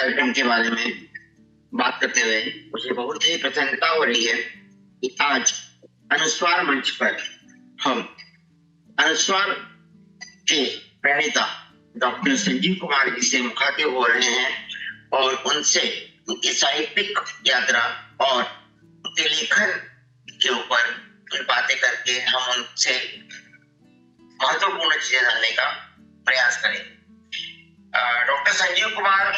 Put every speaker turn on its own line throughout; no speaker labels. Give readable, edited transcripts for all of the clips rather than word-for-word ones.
कार्यक्रम के बारे में बात करते हुए मुझे बहुत ही प्रसन्नता हो रही है कि आज अनुस्वार मंच पर हम अनुस्वार के प्रणेता डॉक्टर संजीव कुमार जी से मुखातिब हो रहे हैं और उनसे उनकी साहित्यिक यात्रा और उनके लेखन के ऊपर बातें करके हम उनसे महत्वपूर्ण चीजें जानने का प्रयास करें। डॉक्टर संजीव कुमार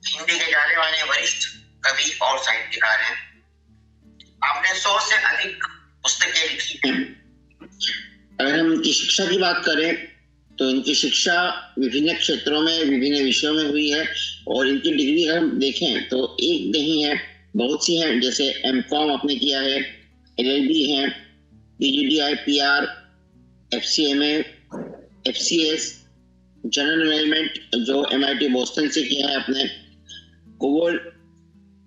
हिंदी के जाने माने वरिष्ठ कवि और साहित्यकार हैं। आपने 100 से अधिक पुस्तकें लिखी हैं। अगर हम इनकी शिक्षा की बात करें तो इनकी शिक्षा विभिन्न क्षेत्रों में विभिन्न विषयों में हुई है और इनकी डिग्री अगर हम देखें तो एक नहीं है, बहुत सी हैं। जैसे एमकॉम आपने किया है, एलएलबी है, पीजीडीआई, पीआर, एफसीएमए, एफसीएस, जनरल मैनेजमेंट जो एमआईटी बोस्टन से किया है आपने, कोवोल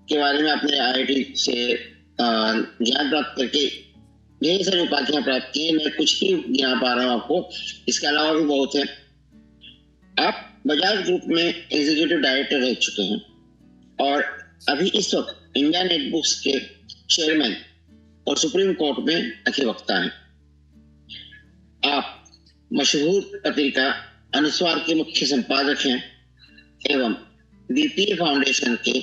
के बारे में आपने आईआईटी से ज्ञान प्राप्त करके ढेर सारी उपाधियां प्राप्त की हैं। मैं कुछ ही गिना पा रहा हूँ आपको, इसके अलावा भी बहुत है। आप बजाज ग्रुप में एग्जीक्यूटिव डायरेक्टर रह चुके हैं और अभी इस वक्त इंडिया नेट बुक्स के चेयरमैन और सुप्रीम कोर्ट में अधिवक्ता हैं। आप मशहूर पत्रिका अनुस्वार के मुख्य संपादक हैं एवं बीपीए फाउंडेशन के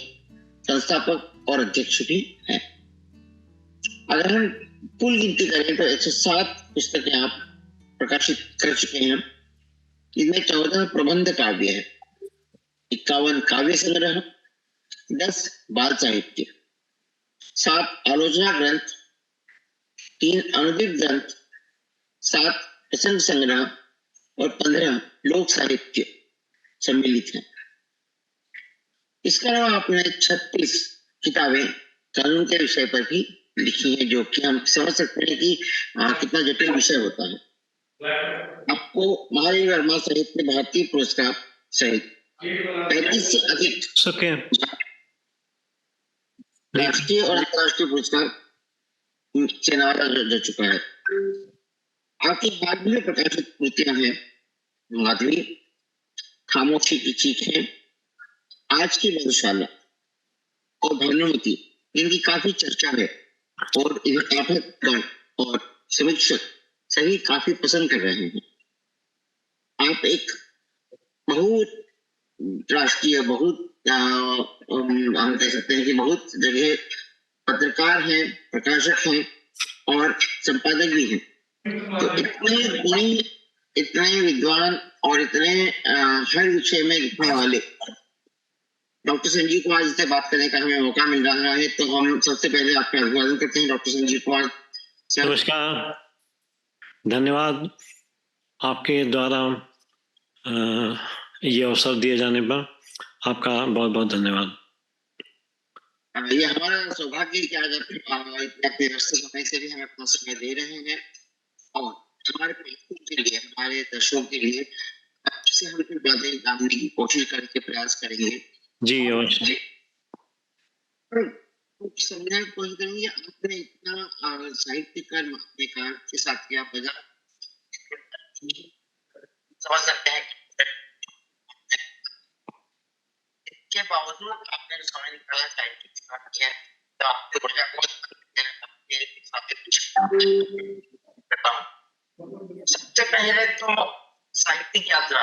संस्थापक और अध्यक्ष भी हैं। अगर हम कुल गिनती करें तो 107 पुस्तकें आप प्रकाशित कर चुके हैं। इनमें 14 प्रबंध काव्य है, 51 काव्य संग्रह, 10 बाल साहित्य, 7 आलोचना ग्रंथ, 3 अनुदित ग्रंथ, 7 प्रसंग संग्रह और 15 लोक साहित्य सम्मिलित हैं। इसके अलावा आपने 36 किताबें कानून के विषय पर भी लिखी है, जो कि हम समझ सकते हैं कि कितना जटिल विषय होता है। आपको महावीर वर्मा साहित्य भारतीय पुरस्कार सहित 35 से अधिक राष्ट्रीय और अंतर्राष्ट्रीय पुरस्कार से नवाजा जा चुका है। आपकी हाल में प्रकाशित कृतियां हैं माधवी, खामोशी की चीखें, आज की मधुशाला और भानुमति। इनकी काफी चर्चा है और इन्हें पाठकगण और समीक्षक सभी काफी पसंद कर रहे हैं। आप एक बहुत राष्ट्रीय, बहुत हम कह सकते हैं कि बहुत जगह पत्रकार हैं, प्रकाशक हैं और संपादक भी हैं। तो इतने गुणी, इतने विद्वान और इतने हर विषय में लिखने वाले डॉक्टर संजीव कुमार जी से बात करने का हमें मौका मिल रहा है, तो हम सबसे पहले आपका अभिवादन करते हैं डॉक्टर संजीव कुमार।
नमस्कार, धन्यवाद आपके द्वारा ये अवसर दिए जाने पर आपका बहुत बहुत धन्यवाद।
ये हमारा सौभाग्य है कि आज अपने व्यस्त समय से भी हमें अपना समय दे रहे हैं और हमारे के लिए, हमारे दर्शकों के लिए आपसे हम कुछ बातें जानने की कोशिश करके प्रयास करेंगे।
जी अवश्य।
समझने की कोशिश करेंगे। आपने इतना साहित्यकार के साथ किया, बजा समझ सकते हैं के बावजूद आपने समय निकाला साहित्य के साथ किया, तो आपकी ऊर्जा को सबसे पहले तो साहित्यिक यात्रा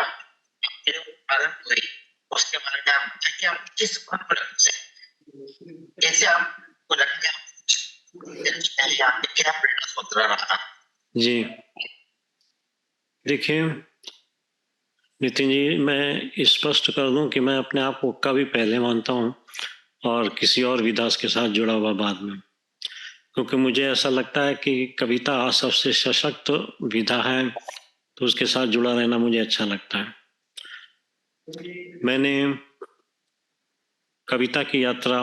प्रारंभ हुई, उसके बारे में आप बताइए कि आप किस से कैसे आपको लगता है आपके क्या प्रेरणा स्रोत रहा?
जी देखिए नितिन जी, मैं स्पष्ट कर दूं कि मैं अपने आप को कवि पहले मानता हूं और किसी और विधा के साथ जुड़ा हुआ बाद में, क्योंकि मुझे ऐसा लगता है कि कविता सबसे सशक्त विधा है, तो उसके साथ जुड़ा रहना मुझे अच्छा लगता है। मैंने कविता की यात्रा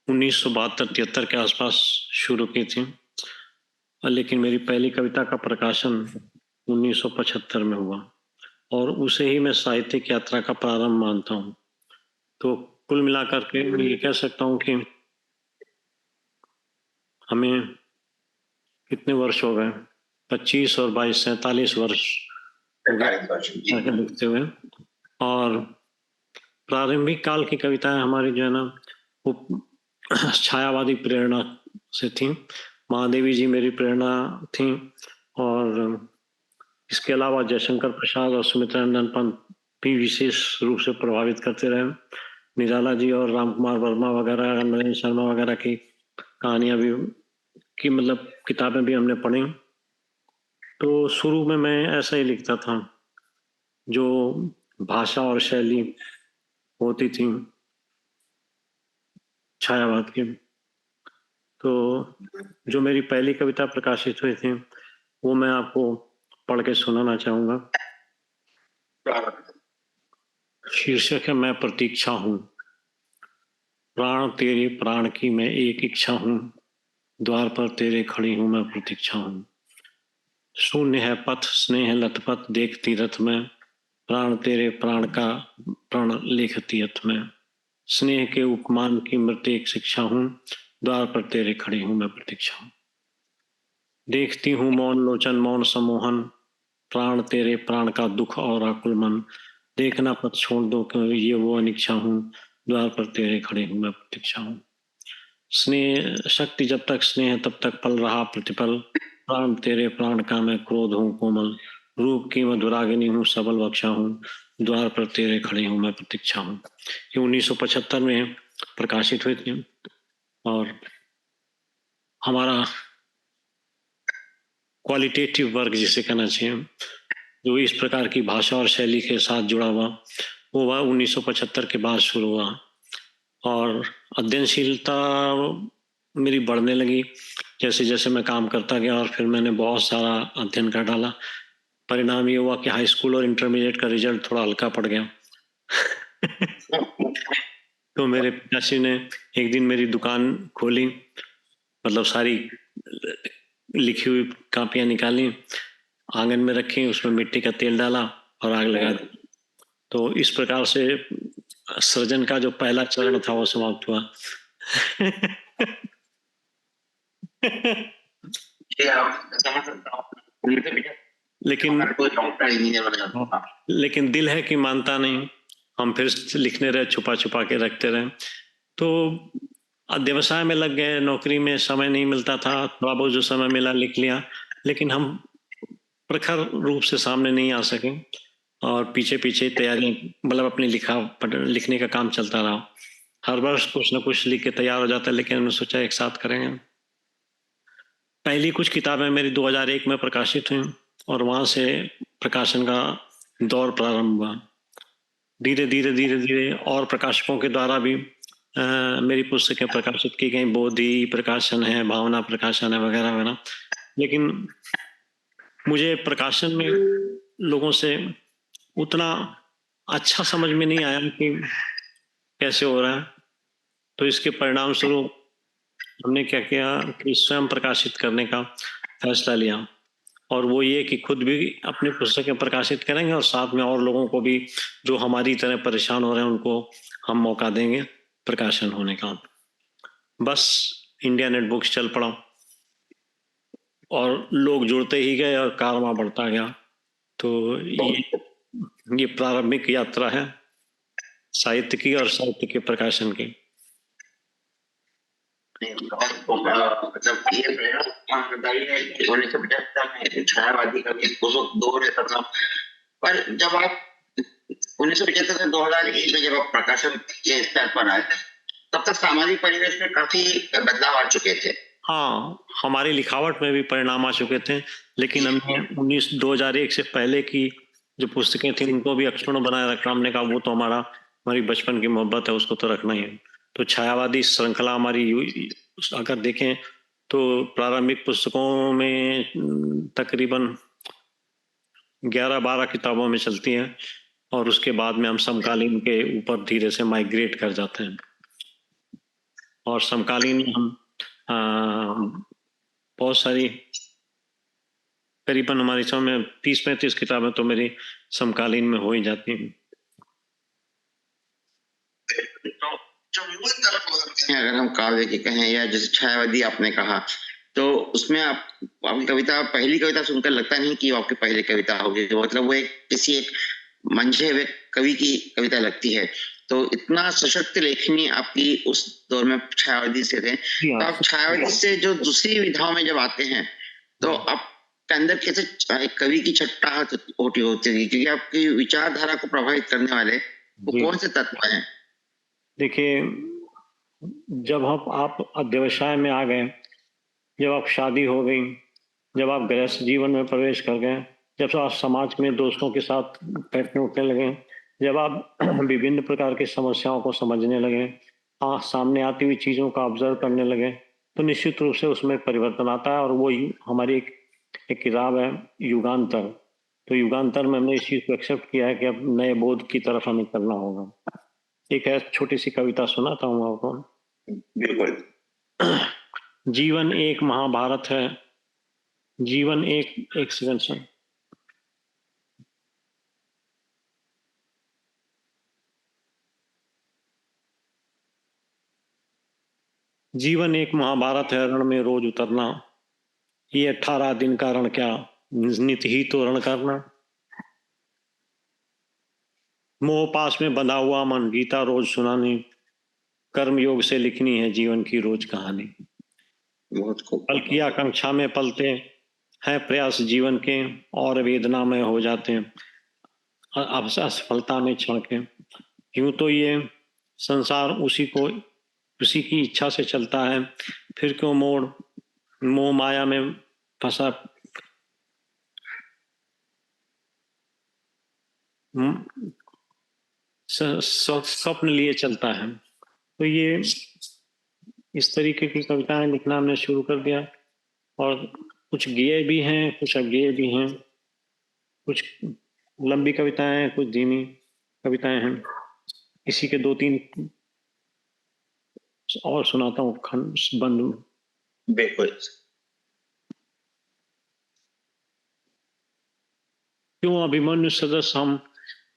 1972-73 के आसपास शुरू की थी, लेकिन मेरी पहली कविता का प्रकाशन 1975 में हुआ और उसे ही मैं साहित्यिक यात्रा का प्रारंभ मानता हूँ। तो कुल मिलाकर के मैं ये कह सकता हूँ कि हमें कितने वर्ष हो गए, 25 और 22 47 वर्ष लिखते हुए। और प्रारंभिक काल की कविताएं हमारी जो है ना वो छायावादी प्रेरणा से थी। महादेवी जी मेरी प्रेरणा थी, और इसके अलावा जयशंकर प्रसाद और सुमित्रा नंदन पंत भी विशेष रूप से प्रभावित करते रहे। निराला जी और राम कुमार वर्मा वगैरह, नरेंद्र शर्मा वगैरह की कहानियां भी की मतलब किताबें भी हमने पढ़ी। तो शुरू में मैं ऐसा ही लिखता था, जो भाषा और शैली होती थी छायावाद की। तो जो मेरी पहली कविता प्रकाशित हुई थी वो मैं आपको पढ़ के सुनाना चाहूंगा। शीर्षक है मैं प्रतीक्षा हूं। प्राण तेरे प्राण की मैं एक इच्छा हूं, द्वार पर तेरे खड़ी हूं मैं प्रतीक्षा हूं। शून्य है पथ स्नेह लथपथ देखती रथ में, प्राण तेरे प्राण का प्रण लेखती अथ में। स्नेह के उपमान की मृत एक शिक्षा हूं, द्वार पर तेरे खड़ी हूं मैं प्रतीक्षा हूं। देखती हूं मौन लोचन मौन सम्मोहन, प्राण तेरे प्राण का दुख और आकुल मन। देखना पथ छोड़ दो क्यों ये वो अनिच्छा हूं, द्वार पर तेरे खड़े हूं मैं प्रतीक्षा हूं। स्नेह शक्ति जब तक स्नेह तब तक पल रहा प्रतिपल, प्राण तेरे प्राण का मैं क्रोध हूं कोमल। रूप की मधुरागिनी हूं सबल बख्शा हूं, द्वार पर तेरे खड़े हूं मैं प्रतीक्षा हूं। ये 1975 में प्रकाशित हुई थी, और हमारा क्वालिटेटिव वर्क जिसे कहना चाहिए, जो इस प्रकार की भाषा और शैली के साथ जुड़ा हुआ, वो 1975 के बाद शुरू हुआ। और अध्ययनशीलता मेरी बढ़ने लगी जैसे जैसे मैं काम करता गया, और फिर मैंने बहुत सारा अध्ययन कर डाला। परिणाम ये हुआ कि हाई स्कूल और इंटरमीडिएट का रिजल्ट थोड़ा हल्का पड़ गया। तो मेरे पिताश्री ने एक दिन मेरी दुकान खोली, मतलब सारी लिखी हुई कापियां निकाली, आंगन में रखी, उसमें मिट्टी का तेल डाला और आग लगा दी। तो इस प्रकार से सृजन का जो पहला चरण था वो समाप्त हुआ। लेकिन दिल है कि मानता नहीं। हम फिर लिखने रहे, छुपा छुपा के रखते रहे। तो व्यवसाय में लग गए, नौकरी में समय नहीं मिलता था, थोड़ा बहुत जो समय मिला लिख लिया, लेकिन हम प्रखर रूप से सामने नहीं आ सके। और पीछे पीछे तैयारी, मतलब अपनी लिखने का काम चलता रहा। हर वर्ष कुछ न कुछ लिख के तैयार हो जाता है, लेकिन हमने सोचा एक साथ करेंगे। पहली कुछ किताबें मेरी 2001 में प्रकाशित हुई, और वहां से प्रकाशन का दौर प्रारंभ हुआ। धीरे धीरे धीरे धीरे और प्रकाशकों के द्वारा भी मेरी पुस्तकें प्रकाशित की गई। बोधि प्रकाशन है, भावना प्रकाशन है, वगैरह वगैरह। लेकिन मुझे प्रकाशन में लोगों से उतना अच्छा समझ में नहीं आया कि कैसे हो रहा है। तो इसके परिणाम स्वरूप हमने क्या किया कि स्वयं प्रकाशित करने का फैसला लिया, और वो ये कि खुद भी अपनी पुस्तकें प्रकाशित करेंगे, और साथ में और लोगों को भी जो हमारी तरह परेशान हो रहे हैं उनको हम मौका देंगे प्रकाशन होने का। बस इंडिया नेट बुक्स चल पड़ा, और लोग जुड़ते ही गए और कारवां बढ़ता गया। तो ये प्रारंभिक यात्रा है साहित्य की और साहित्य के प्रकाशन की।
मतलब ये प्रेरणादायी है कि 1975 में छायावादी का भी दौर रहता था। पर जब आप 1975 से 2001 में जब आप प्रकाशन के स्तर पर आए, तब तक सामाजिक परिवेश में काफी बदलाव आ चुके थे।
हाँ, हमारी लिखावट में भी परिणाम आ चुके थे, लेकिन हमने 2001 से पहले की जो पुस्तकें थी उनको भी अक्षुण्ण बनाए रखना। हमने कहा वो तो हमारी बचपन की मोहब्बत है, उसको तो रखना ही है। तो छायावादी श्रृंखला हमारी अगर देखें तो प्रारंभिक पुस्तकों में तकरीबन 11-12 किताबों में चलती हैं, और उसके बाद में हम समकालीन के ऊपर धीरे से माइग्रेट कर जाते हैं। और समकालीन में हम बहुत सारी, करीबन हमारी समय में 30-35 किताबें तो मेरी समकालीन में हो ही जाती हैं।
तो जो मूल तरफ अगर हम काव्य की कहें, या जैसे छायावादी आपने कहा, तो उसमें आपकी कविता, पहली कविता सुनकर लगता नहीं कि आपकी पहली कविता होगी। मतलब वो एक किसी एक मंझे हुए कवि की कविता लगती है। तो इतना सशक्त लेखनी आपकी उस दौर में छायावादी से थे। तो आप छायावादी से जो दूसरी विधाओं में जब आते हैं तो आपके अंदर कैसे एक कवि की छट्टाहट होती है, क्योंकि आपकी विचारधारा को प्रभावित करने वाले वो कौन से तत्व हैं?
देखिए, जब आप अध्यवसाय में आ गए, जब आप शादी हो गई, जब आप गृहस्थ जीवन में प्रवेश कर गए, जब आप समाज में दोस्तों के साथ बैठने उठने लगे, जब आप विभिन्न प्रकार की समस्याओं को समझने लगे, सामने आती हुई चीजों का ऑब्जर्व करने लगे, तो निश्चित रूप से उसमें परिवर्तन आता है। और वो हमारी एक किताब है युगांतर। तो युगांतर में हमने इस चीज को एक्सेप्ट किया है कि अब नए बोध की तरफ हमें करना होगा। एक है छोटी सी कविता सुनाता हूँ आपको।
बिल्कुल।
जीवन एक महाभारत है, जीवन एक सेकंड से। जीवन एक महाभारत है, रण में रोज उतरना, ये 18 दिन का रण क्या, नित ही तो रण करना। मोह पास में बंधा हुआ मन, गीता रोज सुनानी, कर्म योग से लिखनी है जीवन की रोज कहानी।
बहुत खूब।
पल की आकांक्षा में पलते हैं प्रयास जीवन के, और वेदना में हो जाते हैं अब असफलता में क्षण के। यूं तो ये संसार उसी की इच्छा से चलता है, फिर क्यों मोह माया में फंसा स्वप्न लिए चलता है। तो ये इस तरीके की कविताएं लिखना हमने शुरू कर दिया, और कुछ गेय भी हैं, कुछ अज्ञेय भी हैं, कुछ लंबी कविताएं हैं, कुछ धीमी कविताएं हैं। इसी के 2-3 और सुनाता हूँ खंड बंधु।
बिल्कुल।
क्यों अभिमन्यु सदस्य हम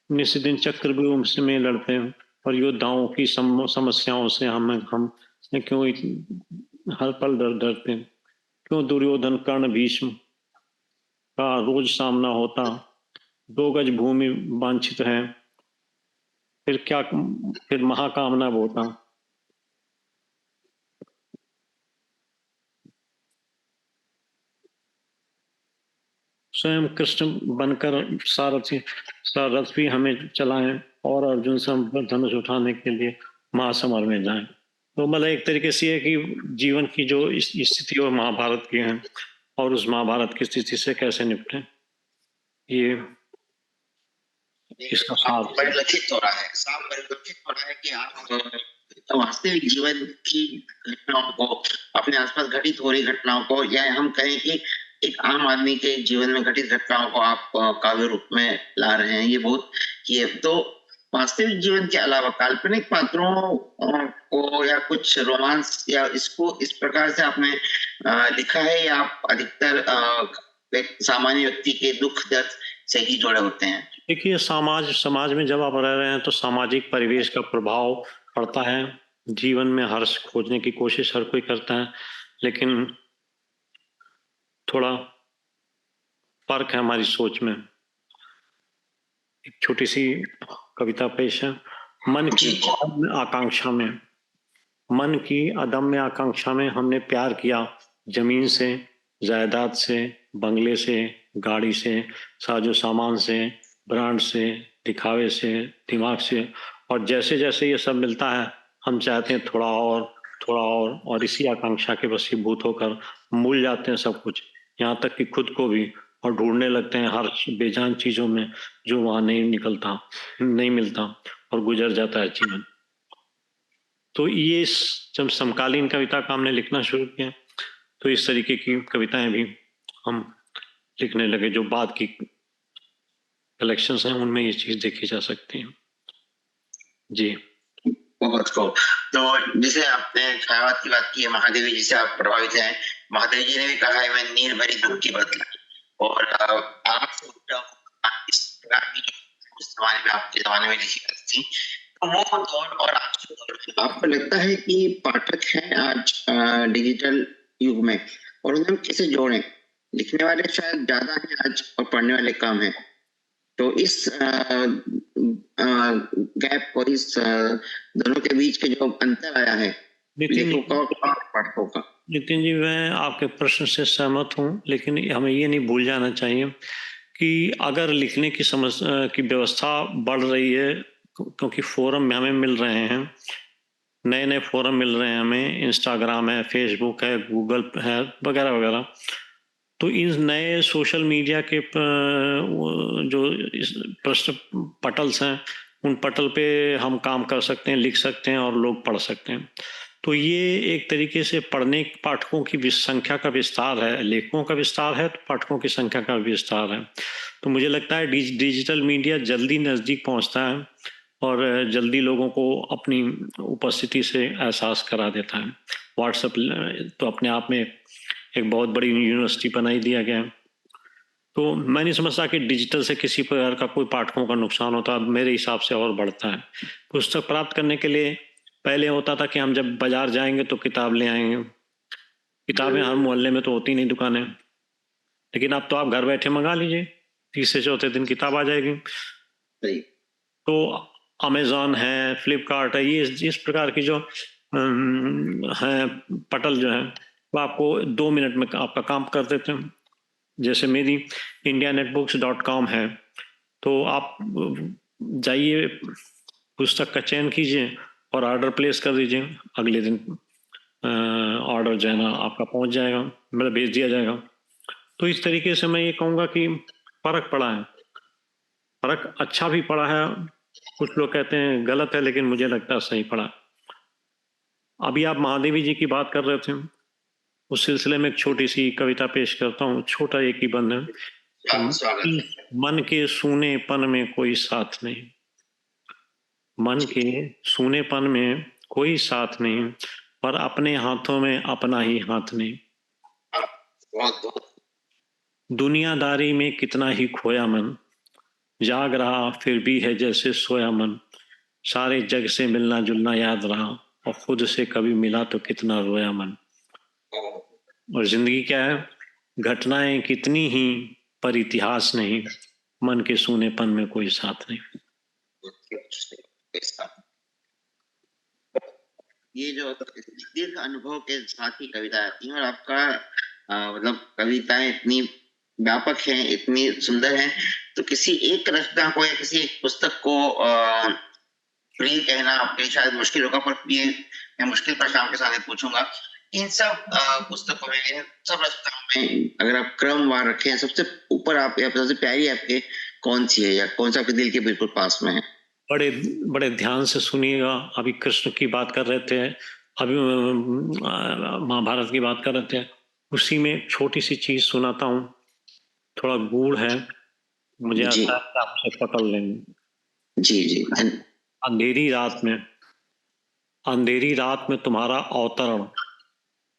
निस्दिन चक्रव्यूह में लड़ते हैं, और योद्धाओं की समस्याओं से हम क्यों हर पल डरते हैं। क्यों दुर्योधन कर्ण भीष्म का रोज सामना होता, 2 गज भूमि वांछित है, फिर महाकामना होता। स्वयं कृष्ण बनकर सारथ भी हमें चलाएं, और अर्जुन से हम धनुष उठाने के लिए महासमर में जाएं। तो मतलब एक तरीके से है कि जीवन की जो स्थिति और महाभारत की है, और उस महाभारत की स्थिति से कैसे निपटें, ये इसका साफ
परिलक्षित हो रहा है, साफ परिलक्षित हो रहा है कि आप वास्तविक जीवन की घटनाओं को, अपने आसपास घटित हो रही घटनाओं को, या हम कहें कि एक आम आदमी के जीवन में घटित घटनाओं को आप काव्य रूप में ला रहे हैं। ये बहुत ये तो वास्तविक जीवन के अलावा काल्पनिक पात्रों को या कुछ रोमांस या इसको इस प्रकार से आपने लिखा है, या आप अधिकतर एक सामान्य व्यक्ति के दुख दर्द से ही जुड़े होते हैं?
देखिए, समाज में जब आप रह रहे हैं तो सामाजिक परिवेश का प्रभाव पड़ता है। जीवन में हर्ष खोजने की कोशिश हर कोई करता है, लेकिन थोड़ा फर्क है हमारी सोच में। एक छोटी सी कविता पेश है। मन की अदम्य आकांक्षा में हमने प्यार किया, जमीन से, जायदाद से, बंगले से, गाड़ी से, साजो सामान से, ब्रांड से, दिखावे से, दिमाग से, और जैसे जैसे ये सब मिलता है हम चाहते हैं थोड़ा और इसी आकांक्षा के वशीभूत होकर भूल जाते हैं सब कुछ, यहाँ तक कि खुद को भी, और ढूंढने लगते हैं हर बेजान चीजों में जो वहां नहीं मिलता, और गुजर जाता है जीवन। तो ये जब समकालीन कविता का हमने लिखना शुरू किया तो इस तरीके की कविताएं भी हम लिखने लगे। जो बाद की कलेक्शंस हैं उनमें ये चीज देखी जा सकती है। जी
बहुत को तो जैसे आपने छायावाद की बात की है, महादेवी जी से आप प्रभावित हैं। महादेवी जी ने भी कहा है मैं नीर भरी दुख की बदला, और आप इस प्रकार की उस जमाने में आपके जमाने में लिखी जाती थी, तो वो दौर और आज के दौर आपको लगता है कि पाठक हैं आज डिजिटल युग में, और उन्हें कैसे जोड़ें? लिखने वाले शायद ज्यादा हैं आज और पढ़ने वाले कम हैं। तो इस गैप को, इस दोनों के बीच के जो अंतर आया है लेखकों और पाठकों का।
नितिन जी, मैं आपके प्रश्न से सहमत हूँ, लेकिन हमें ये नहीं भूल जाना चाहिए कि अगर लिखने की समस्या की व्यवस्था बढ़ रही है, क्योंकि फोरम में हमें मिल रहे हैं, नए नए फोरम मिल रहे हैं हमें, इंस्टाग्राम है, फेसबुक है, गूगल है, वगैरह वगैरह। तो इन नए सोशल मीडिया के जो प्रश्न पटल्स हैं, उन पटल पे हम काम कर सकते हैं, लिख सकते हैं और लोग पढ़ सकते हैं। तो ये एक तरीके से पढ़ने पाठकों की संख्या का विस्तार है, लेखकों का विस्तार है तो पाठकों की संख्या का विस्तार है। तो मुझे लगता है डिजिटल मीडिया जल्दी नज़दीक पहुंचता है और जल्दी लोगों को अपनी उपस्थिति से एहसास करा देता है। व्हाट्सएप तो अपने आप में एक बहुत बड़ी यूनिवर्सिटी बनाई दिया गया है। तो मैं नहीं समझता कि डिजिटल से किसी प्रकार का कोई पाठकों का नुकसान होता है। मेरे हिसाब से और बढ़ता है। पुस्तक प्राप्त करने के लिए पहले होता था कि हम जब बाजार जाएंगे तो किताब ले आएंगे। किताबें हर मोहल्ले में तो होती नहीं दुकानें, लेकिन अब तो आप घर बैठे मंगा लीजिए, तीसरे चौथे दिन किताब आ जाएगी। तो अमेजॉन है, फ्लिपकार्ट है, ये इस प्रकार की जो है पटल जो है वो आपको 2 मिनट में आपका काम कर देते हैं। जैसे मेरी indianetbooks.com है, तो आप जाइए, पुस्तक का चयन कीजिए और ऑर्डर प्लेस कर दीजिए। अगले दिन ऑर्डर जो है ना आपका पहुंच जाएगा, मतलब भेज दिया जाएगा। तो इस तरीके से मैं ये कहूँगा कि फर्क पड़ा है, फर्क अच्छा भी पड़ा है। कुछ लोग कहते हैं गलत है, लेकिन मुझे लगता है सही पड़ा। अभी आप महादेवी जी की बात कर रहे थे, उस सिलसिले में एक छोटी सी कविता पेश करता हूँ, छोटा एक ही बंद है। मन के सूनेपन में कोई साथ नहीं, मन के सूनेपन में कोई साथ नहीं, पर अपने हाथों में अपना ही हाथ नहीं। दुनियादारी में कितना ही खोया मन, जाग रहा फिर भी है जैसे सोया मन। सारे जग से मिलना जुलना याद रहा, और खुद से कभी मिला तो कितना रोया मन। और जिंदगी क्या है, घटनाएं कितनी ही पर इतिहास नहीं, मन के सूनेपन में कोई साथ नहीं।
ये जो दीर्घ अनुभव के साथ ही कविता आती है, और आपका मतलब कविताएं इतनी व्यापक हैं, इतनी सुंदर हैं, तो किसी एक रचना को या किसी एक पुस्तक को प्रिय कहना आपके लिए शायद मुश्किल होगा, पर ये मैं मुश्किल प्रश्न आपके सामने पूछूंगा। इन सब पुस्तकों में, इन सब रचनाओं में अगर आप क्रमवार रखें, सबसे ऊपर आप या सबसे प्यारी आपके कौन सी है, या कौन सा आपके दिल के बिल्कुल पास में है?
बड़े बड़े ध्यान से सुनिएगा। अभी कृष्ण की बात कर रहे थे, अभी महाभारत की बात कर रहे थे, उसी में एक छोटी सी चीज सुनाता हूँ, थोड़ा गूढ़ है, मुझे आता है आपसे पकड़ लेंगे।
जी जी।
अंधेरी रात में तुम्हारा अवतरण,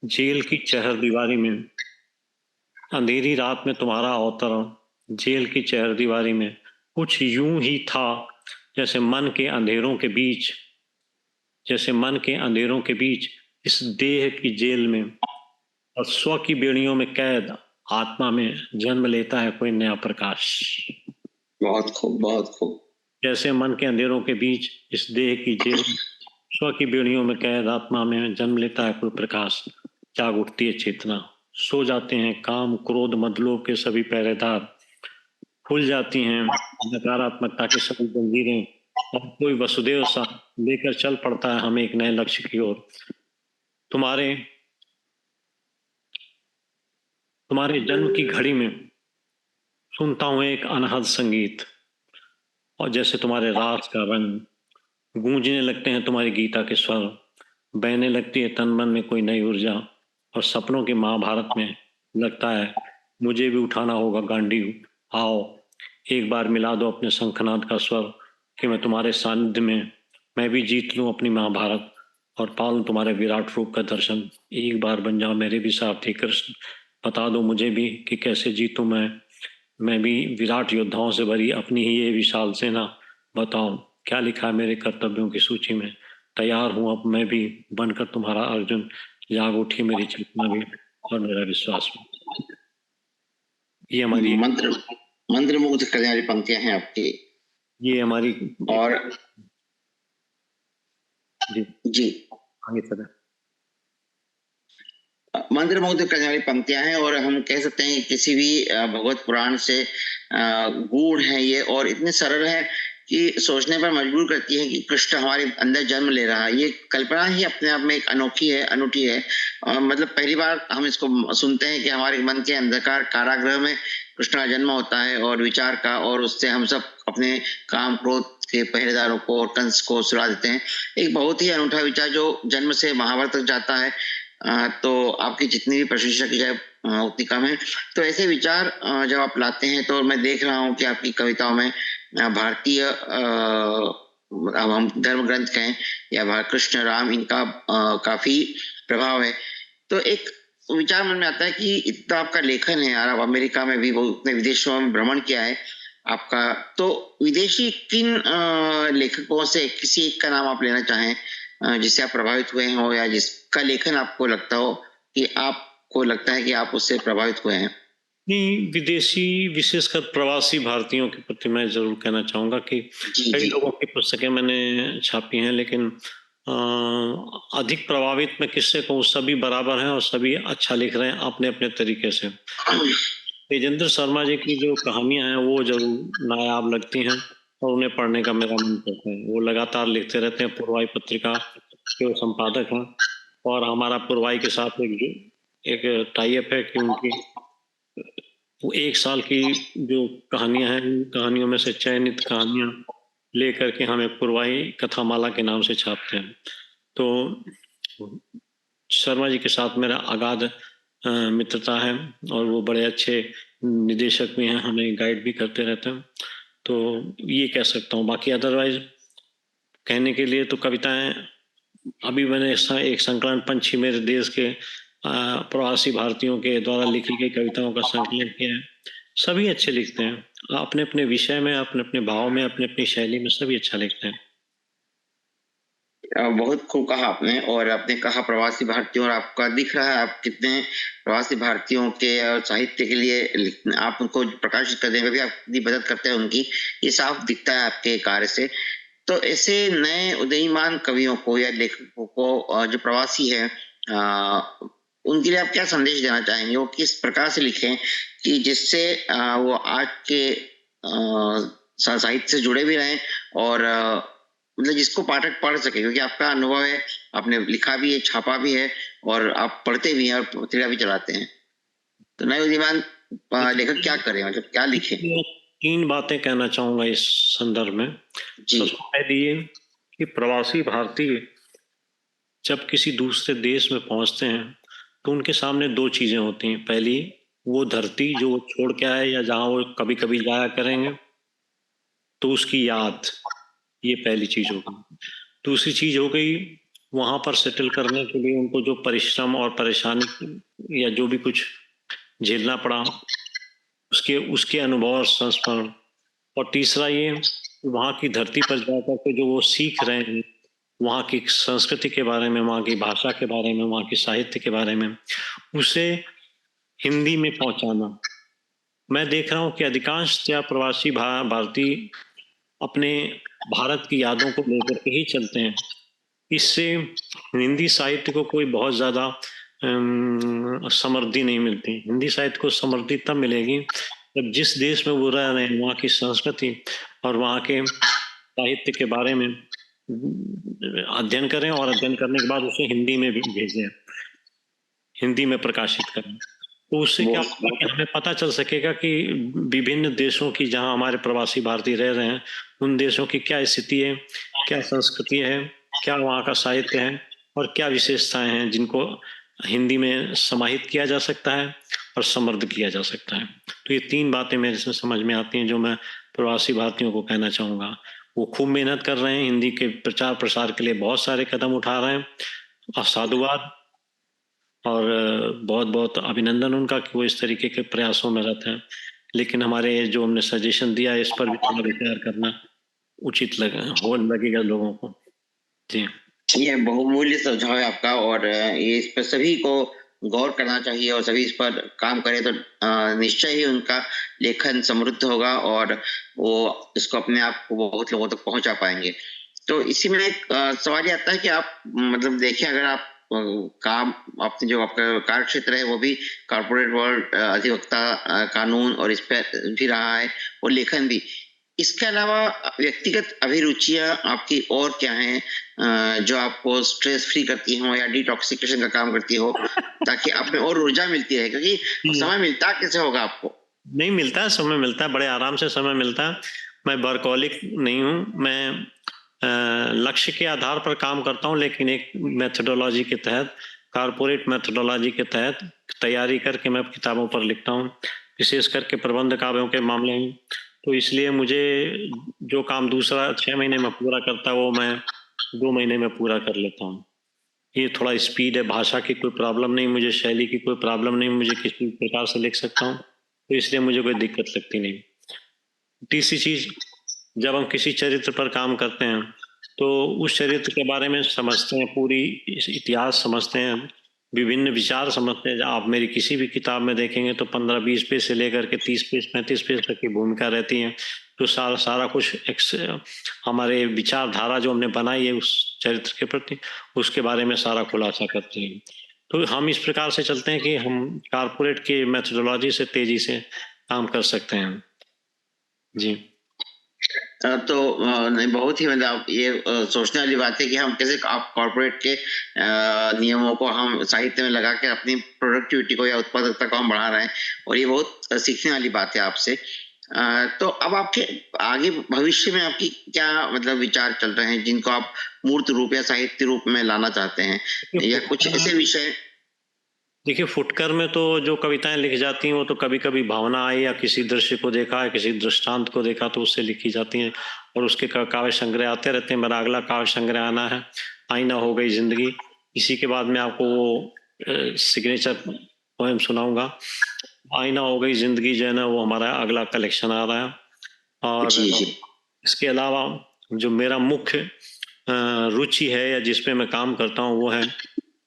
जेल की चहर दीवारी में। अंधेरी रात में तुम्हारा अवतरण, जेल की चहर दीवारी में। कुछ यूं ही था जैसे मन के अंधेरों के बीच, जैसे मन के अंधेरों के बीच इस देह की जेल में, और स्व की बेड़ियों में कैद आत्मा में जन्म लेता है कोई नया प्रकाश।
बहुत खूब, बहुत खूब।
जैसे मन के अंधेरों के बीच इस देह की जेल में, स्व की बेड़ियों में कैद आत्मा में जन्म लेता है कोई प्रकाश। जाग उठती है चेतना, सो जाते हैं काम क्रोध मदलोभ के सभी पहरेदार, खुल जाती हैं नकारात्मकता के सभी जंजीरें, और कोई वसुदेव सा लेकर चल पड़ता है हमें एक नए लक्ष्य की ओर। तुम्हारे जन्म की घड़ी में सुनता हूं एक अनहद संगीत, और जैसे तुम्हारे रास का रंग गूंजने लगते हैं तुम्हारी गीता के स्वर, बहने लगती है तन मन में कोई नई ऊर्जा, और सपनों के महाभारत में लगता है मुझे भी उठाना होगा गांडीव। आओ एक बार मिला दो अपने शंखनाद का स्वर, कि मैं तुम्हारे सानिध्य में मैं भी जीत लूं अपनी महाभारत, और पालूं तुम्हारे विराट रूप का दर्शन। एक बार बन जाओ मेरे भी सारथी कृष्ण, बता दो मुझे भी कि कैसे जीतूं मैं भी विराट योद्धाओं से भरी अपनी ही ये विशाल सेना। बताओ क्या लिखा है मेरे कर्तव्यों की सूची में, तैयार हूं अब मैं भी बनकर तुम्हारा अर्जुन। जाग उठी मेरी चेतना भी और मेरा विश्वास भी। ये हमारी
मंत्र मंत्रमुग्ध करने वाली पंक्तियां हैं आपकी।
ये हमारी
और
जी
जी
आगे चले।
मंत्रमुग्ध करने वाली पंक्तियां हैं और हम कह सकते हैं कि किसी भी भगवत पुराण से गूढ़ है ये और इतने सरल है कि सोचने पर मजबूर करती है कि कृष्ण हमारे अंदर जन्म ले रहा है। ये कल्पना ही अपने आप में एक अनोखी है, अनूठी है। मतलब पहली बार हम इसको सुनते हैं कि हमारे मन के अंधकार कारागृह में कृष्ण का जन्म होता है और विचार का, और उससे हम सब अपने काम क्रोध के पहरेदारों को और कंस को सुला देते हैं। एक बहुत ही अनूठा विचार जो जन्म से महाभारत तक जाता है। तो आपकी जितनी भी प्रशंसा की जाए उतनी कम है। तो ऐसे विचार जब आप लाते हैं तो मैं देख रहा हूँ कि आपकी कविताओं में भारतीय अब हम धर्म ग्रंथ कहें या कृष्ण राम, इनका काफी प्रभाव है। तो एक विचार मन में आता है कि इतना आपका लेखन है, आप अमेरिका में भी बहुत अपने विदेशों में भ्रमण किया है आपका, तो विदेशी किन लेखकों से किसी एक का नाम आप लेना चाहें जिससे आप प्रभावित हुए हो या जिसका लेखन आपको लगता हो कि आपको लगता है कि आप उससे प्रभावित हुए हैं?
नहीं, विदेशी विशेषकर प्रवासी भारतीयों के प्रति मैं जरूर कहना चाहूंगा कि
जी
कई
जी
लोगों की पुस्तकें मैंने छापी हैं, लेकिन अधिक प्रभावित मैं किससे कहूँ, सभी बराबर हैं और सभी अच्छा लिख रहे हैं अपने अपने तरीके से। तेजेंद्र शर्मा जी की जो कहानियां हैं वो जरूर नायाब लगती हैं और उन्हें पढ़ने का मेरा मन करता है। वो लगातार लिखते रहते हैं, पूर्वाई पत्रिका के वो संपादक हैं और हमारा पूर्वाई के साथ एक टाई अप है कि उनकी वो एक साल की जो कहानियां हैं, कहानियों में से चयनित कहानियां लेकर के हम एक पूर्वाई कथामाला के नाम से छापते हैं। तो शर्मा जी के साथ मेरा अगाध मित्रता है और वो बड़े अच्छे निदेशक भी हैं, हमें गाइड भी करते रहते हैं। तो ये कह सकता हूँ, बाकी अदरवाइज कहने के लिए तो कविताएं अभी मैंने एक संकलन पंछी मेरे देश के प्रवासी भारतीयों के द्वारा लिखी गई कविताओं का संकलन किया है। सभी अच्छे लिखते हैं अपने अपने विषय में, अपने अपने भाव में, अपने अपनी शैली में, सभी अच्छा लिखते हैं।
बहुत खूब कहा आपने, और आपने कहा प्रवासी भारतीयों, और आपका दिख रहा है आप कितने प्रवासी भारतीयों के साहित्य के लिए आप उनको प्रकाशित करने में भी आप कितनी मदद करते हैं उनकी, ये साफ दिखता है आपके कार्य से। तो ऐसे नए उदयीमान कवियों को या लेखकों को जो प्रवासी है उनके लिए आप क्या संदेश देना चाहेंगे? वो किस प्रकार से लिखें कि जिससे वो आज के साहित्य से जुड़े भी रहें और मतलब जिसको पाठक पढ़ सके, क्योंकि आपका अनुभव है, आपने लिखा भी है, छापा भी है और आप पढ़ते भी हैं और पत्रिका भी चलाते हैं। तो नए उदीयमान लेखक क्या करें, मतलब क्या लिखें?
3 बातें कहना चाहूंगा इस संदर्भ में।
जी
सबसे पहली ये कि प्रवासी भारतीय जब किसी दूसरे देश में पहुंचते हैं तो उनके सामने 2 चीजें होती हैं। पहली, वो धरती जो वो छोड़ के आए या जहां वो कभी कभी जाया करेंगे, तो उसकी याद, ये पहली चीज हो गई। दूसरी चीज हो गई, वहां पर सेटल करने के लिए उनको जो परिश्रम और परेशानी या जो भी कुछ झेलना पड़ा, उसके उसके अनुभव और संस्मरण। और तीसरा ये, वहां की धरती पर जाकर के जो वो सीख रहे हैं, वहाँ की संस्कृति के बारे में, वहाँ की भाषा के बारे में, वहाँ की साहित्य के बारे में, उसे हिंदी में पहुंचाना। मैं देख रहा हूँ कि अधिकांशतः प्रवासी भारतीय अपने भारत की यादों को लेकर के ही चलते हैं। इससे हिंदी साहित्य को कोई बहुत ज्यादा समृद्धि नहीं मिलती। हिंदी साहित्य को समृद्धि तब मिलेगी जब जिस देश में वो रह रहे हैं वहाँ की संस्कृति और वहाँ के साहित्य के बारे में अध्ययन करें और अध्ययन करने के बाद उसे हिंदी में भी भेजें, हिंदी में प्रकाशित करें। तो उससे क्या होगा कि हमें पता चल सकेगा कि विभिन्न देशों की, जहां हमारे प्रवासी भारतीय रह रहे हैं, उन देशों की क्या स्थिति है, क्या संस्कृति है, क्या वहाँ का साहित्य है और क्या विशेषताएं हैं जिनको हिंदी में समाहित किया जा सकता है और समृद्ध किया जा सकता है। तो ये 3 बातें मेरे से समझ में आती हैं जो मैं प्रवासी भारतीयों को कहना चाहूंगा। वो खूब मेहनत कर रहे हैं, हिंदी के प्रचार प्रसार के लिए बहुत सारे कदम उठा रहे हैं और साधुवाद और बहुत बहुत अभिनंदन उनका कि वो इस तरीके के प्रयासों में रहते हैं। लेकिन हमारे जो हमने सजेशन दिया है इस पर भी थोड़ा विचार करना उचित लगेगा लोगों को। जी,
ये बहुमूल्य सुझाव है आपका, और ये इस पर सभी को गौर करना चाहिए और सभी इस पर काम करें तो निश्चय ही उनका लेखन समृद्ध होगा और वो इसको अपने आप को बहुत लोगों तक पहुंचा पाएंगे। तो इसी में एक सवाल ये आता है कि आप मतलब देखिए, अगर आप काम आपने जो आपका कार्य क्षेत्र है वो भी कॉर्पोरेट वर्ल्ड, अधिवक्ता, कानून और इस पर भी रहा है और लेखन भी। इसके अलावा व्यक्तिगत अभिरुचियां आपकी और क्या हैं जो आपको स्ट्रेस फ्री करती हो या डिटॉक्सिकेशन का काम करती हो, ताकि आप में और ऊर्जा मिलती है, क्योंकि समय मिलता कैसे होगा आपको?
नहीं मिलता है, समय मिलता है, बड़े आराम से समय मिलता है। मैं वर्कहोलिक नहीं हूँ, मैं लक्ष्य के आधार पर काम करता हूँ, लेकिन एक मेथोडोलॉजी के तहत, कॉर्पोरेट मेथोडोलॉजी के तहत तैयारी करके मैं किताबों पर लिखता हूँ, विशेष करके प्रबंध काव्यों के मामले में। तो इसलिए मुझे जो काम दूसरा 6 महीने में पूरा करता है वो मैं 2 महीने में पूरा कर लेता हूँ। ये थोड़ा स्पीड है, भाषा की कोई प्रॉब्लम नहीं, मुझे शैली की कोई प्रॉब्लम नहीं, मुझे किसी प्रकार से लिख सकता हूँ, तो इसलिए मुझे कोई दिक्कत लगती नहीं। तीसरी चीज, जब हम किसी चरित्र पर काम करते हैं तो उस चरित्र के बारे में समझते हैं, पूरी इतिहास समझते हैं, विभिन्न विचार समझते हैं। आप मेरी किसी भी किताब में देखेंगे तो 15-20 पेज से लेकर के 30 पेज 35 पेज तक की भूमिका रहती है। तो सारा कुछ हमारे विचारधारा जो हमने बनाई है उस चरित्र के प्रति, उसके बारे में सारा खुलासा करते हैं। तो हम इस प्रकार से चलते हैं कि हम कॉर्पोरेट के मेथोडोलॉजी से तेजी से काम कर सकते हैं। जी।
तो नहीं, बहुत ही मतलब ये सोचने वाली बात है कि हम कैसे आप कॉर्पोरेट के नियमों को हम साहित्य में लगा के अपनी प्रोडक्टिविटी को या उत्पादकता को हम बढ़ा रहे हैं, और ये बहुत सीखने वाली बात है आपसे। तो अब आपके आगे भविष्य में आपकी क्या मतलब विचार चल रहे हैं जिनको आप मूर्त रूप या साहित्य रूप में लाना चाहते हैं, या कुछ ऐसे विषय?
देखिए, फुटकर में तो जो कविताएं लिखी जाती हैं वो तो कभी कभी भावना आई या किसी दृश्य को देखा है, किसी दृष्टांत को देखा तो उससे लिखी जाती हैं, और उसके काव्य संग्रह आते रहते हैं। मेरा अगला काव्य संग्रह आना है, आईना हो गई जिंदगी। इसी के बाद मैं आपको वो सिग्नेचर पोएम सुनाऊंगा। आईना हो गई जिंदगी जो है ना, वो हमारा अगला कलेक्शन आ रहा है। और
जी जी।
इसके अलावा जो मेरा मुख्य रुचि है या जिसपे मैं काम करता हूँ वो है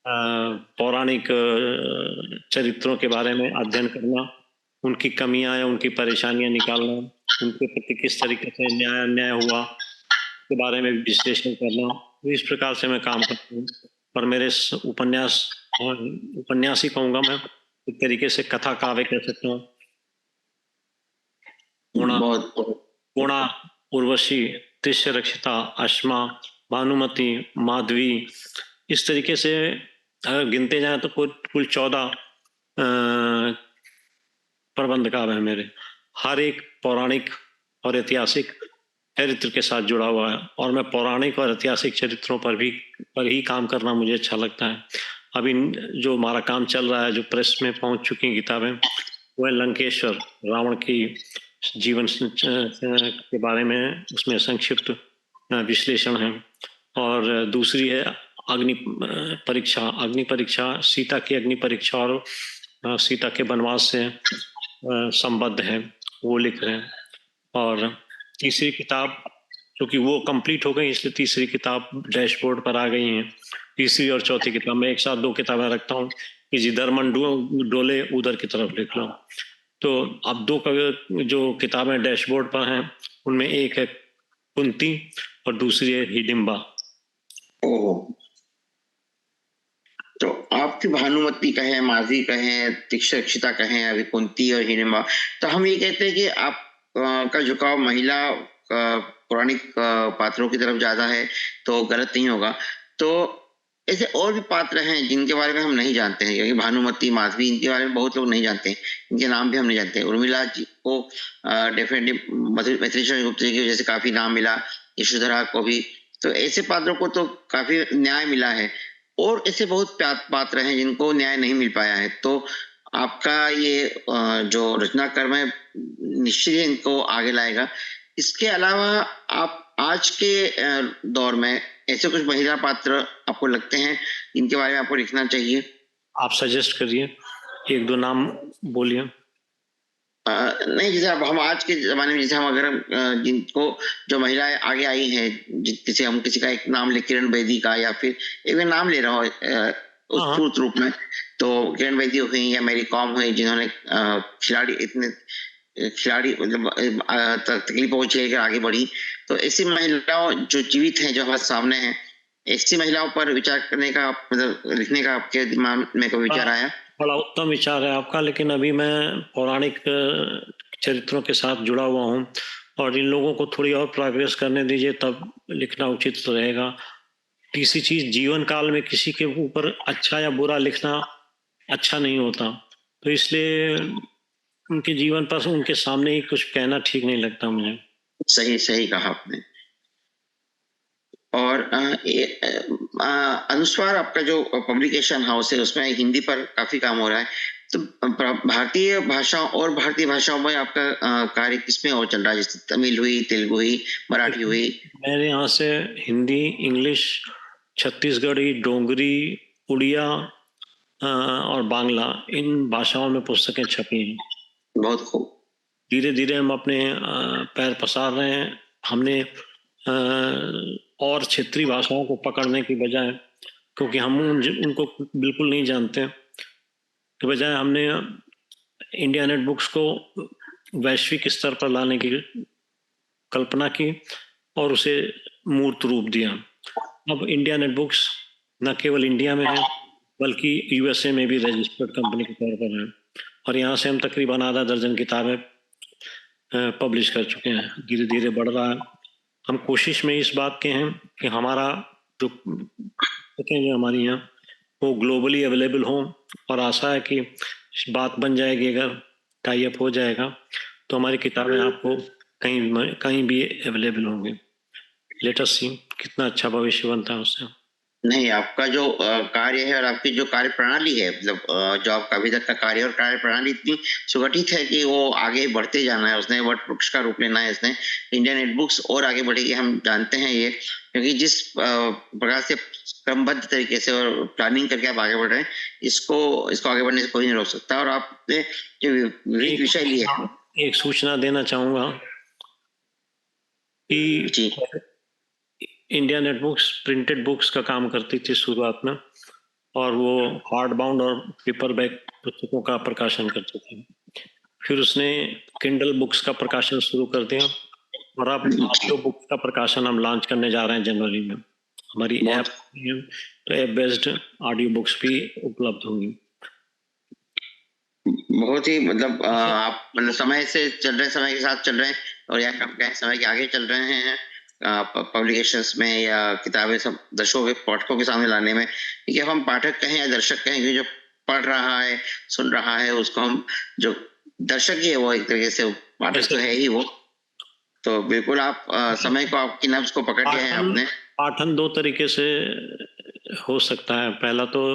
पौराणिक चरित्रों के बारे में अध्ययन करना, उनकी कमियां या उनकी परेशानियां निकालना, उनके प्रति किस तरीके से न्याय अन्याय हुआ के बारे में विश्लेषण करना। तो इस प्रकार से मैं काम करता हूँ। और मेरे उपन्यास ही कहूंगा मैं, एक तरीके से कथा काव्य कह सकता हूँ। पूर्णा, उर्वशी, तिष्य रक्षिता, अश्मा, भानुमति, माधवी, इस तरीके से अगर गिनते जाए तो कुल 14 प्रबंध काव्य है मेरे। हर एक पौराणिक और ऐतिहासिक चरित्र के साथ जुड़ा हुआ है, और मैं पौराणिक और ऐतिहासिक चरित्रों पर ही काम करना मुझे अच्छा लगता है। अभी जो हमारा काम चल रहा है, जो प्रेस में पहुंच चुकी किताबें, वो है लंकेश्वर, रावण की जीवन के बारे में उसमें संक्षिप्त विश्लेषण है। और दूसरी है अग्नि परीक्षा, सीता की अग्नि परीक्षा और सीता के वनवास से संबद्ध है, वो लिख रहे हैं। और तीसरी किताब, क्योंकि वो कंप्लीट हो गई इसलिए तीसरी किताब डैशबोर्ड पर आ गई है। तीसरी और चौथी किताब में एक साथ 2 किताबें रखता हूँ कि जिधर मन डोले उधर की तरफ लिख लो। तो अब 2 जो किताबें डैशबोर्ड पर हैं उनमें एक है कुंती और दूसरी है हिडिंबा।
तो आपकी भानुमति कहें, माधवी कहें, तिक्षरक्षिता कहें, अभी कुंती और हिडिंबा, तो हम ये कहते हैं कि आप का झुकाव महिला पौराणिक पात्रों की तरफ ज्यादा है, तो गलत नहीं होगा। तो ऐसे और भी पात्र हैं जिनके बारे में हम नहीं जानते हैं, क्योंकि भानुमति, माधवी, इनके बारे में बहुत लोग नहीं जानते हैं, इनके नाम भी हम नहीं जानते हैं। उर्मिला जी को डेफिनेटली मैथिली गुप्त जी की वजह से काफी नाम मिला, यशोधरा को भी। तो ऐसे पात्रों को तो काफी न्याय मिला है, और ऐसे बहुत पात्र हैं जिनको न्याय नहीं मिल पाया है। तो आपका ये जो रचना कर्म है निश्चित ही इनको आगे लाएगा। इसके अलावा आप आज के दौर में ऐसे कुछ महिला पात्र आपको लगते हैं जिनके बारे में आपको लिखना चाहिए?
आप सजेस्ट करिए, 1-2 नाम बोलिए।
नहीं, जैसे अब हम आज के जमाने में, जैसे हम अगर जिनको जो महिलाएं आगे आई हैं, जैसे हम किसी का एक नाम ले, किरण बेदी का, या फिर एक मैं नाम ले रहा हूँ उस
हाँ।
ट्रूथ रूप में। तो किरण बेदी हुई या मेरी कॉम हुई, जिन्होंने खिलाड़ी मतलब तकलीफ पहुंची लेकर आगे बढ़ी। तो ऐसी महिलाओं जो जीवित हैं, जो हमारे सामने हैं, ऐसी महिलाओं पर विचार करने का मतलब लिखने का आपके दिमाग में कोई विचार आया?
बड़ा उत्तम विचार है आपका, लेकिन अभी मैं पौराणिक चरित्रों के साथ जुड़ा हुआ हूँ और इन लोगों को थोड़ी और प्रोग्रेस करने दीजिए, तब लिखना उचित रहेगा। किसी चीज जीवन काल में किसी के ऊपर अच्छा या बुरा लिखना अच्छा नहीं होता, तो इसलिए उनके जीवन पर उनके सामने ही कुछ कहना ठीक नहीं लगता मुझे।
सही सही कहा आपने। और अनुस्वार आपका जो पब्लिकेशन हाउस है, उसमें हिंदी पर काफी काम हो रहा है। तो भारतीय भाषाओं और भारतीय भाषाओं में आपका कार्य किसमें और चल रहा है? जैसे तमिल हुई, तेलुगु हुई, मराठी हुई।
मेरे यहाँ से हिंदी, इंग्लिश, छत्तीसगढ़ी, डोगरी, उड़िया और बांग्ला, इन भाषाओं में पुस्तकें छपी हैं।
बहुत खूब।
धीरे धीरे हम अपने पैर पसार रहे हैं। हमने और क्षेत्रीय भाषाओं को पकड़ने की बजाय, क्योंकि हम उनको बिल्कुल नहीं जानते, के बजाय हमने इंडिया नेट बुक्स को वैश्विक स्तर पर लाने की कल्पना की और उसे मूर्त रूप दिया। अब इंडिया नेट बुक्स न केवल इंडिया में है, बल्कि यूएसए में भी रजिस्टर्ड कंपनी के तौर पर है, और यहाँ से हम तकरीबन आधा दर्जन किताबें पब्लिश कर चुके हैं। धीरे धीरे बढ़ रहा है। हम कोशिश में इस बात के हैं कि हमारा जो जो हमारी यहाँ वो ग्लोबली अवेलेबल हो, और आशा है कि बात बन जाएगी, अगर टाई अप हो जाएगा तो हमारी किताबें आपको कहीं भी अवेलेबल होंगी। लेट अस सी कितना अच्छा भविष्य बनता है उससे।
नहीं, आपका जो कार्य है और आपकी जो कार्य प्रणाली है, मतलब जो आपका अभी तक का कार्य और कार्य प्रणाली इतनी सुगठित है कि वो आगे बढ़ते जाना है, उसने वट वृक्ष का रूप लेना है, इसने इंडिया नेट बुक्स और आगे बढ़ेगी, हम जानते हैं ये। क्योंकि जिस प्रकार से क्रमबद्ध तरीके से और प्लानिंग करके आप आगे बढ़ रहे हैं, इसको आगे बढ़ने से कोई नहीं रोक सकता। और आपने जो विविध विषय लिए हैं।
एक सूचना देना चाहूंगा कि
जी,
India net books printed books का काम करती थी शुरुआत में, और वो हार्ड बाउंड और पेपर बैक पुस्तकों का प्रकाशन करती थी। फिर उसने किंडल बुक्स का प्रकाशन शुरू कर दिया, और अब ऑडियो बुक्स का प्रकाशन हम लॉन्च करने जा रहे हैं जनवरी में। हमारी ऐप, तो ऐप बेस्ड ऑडियो बुक्स भी उपलब्ध होंगी।
बहुत ही मतलब आप मतलब समय से चल रहे, समय के साथ चल रहे हैं, और या कम कहें समय के आगे चल रहे हैं पब्लिकेशंस में या किताबें सब दर्शकों के पाठकों के सामने लाने में। क्योंकि हम पाठक कहें या दर्शक कहें, कि जो पढ़ रहा है, सुन रहा है, उसको हम जो दर्शक ही है, वो एक तरीके से पाठक तो है ही वो। तो बिल्कुल आप समय को, आपकी नब्ज को पकड़ लिया है आपने।
पाठन दो तरीके से हो सकता है। पहला तो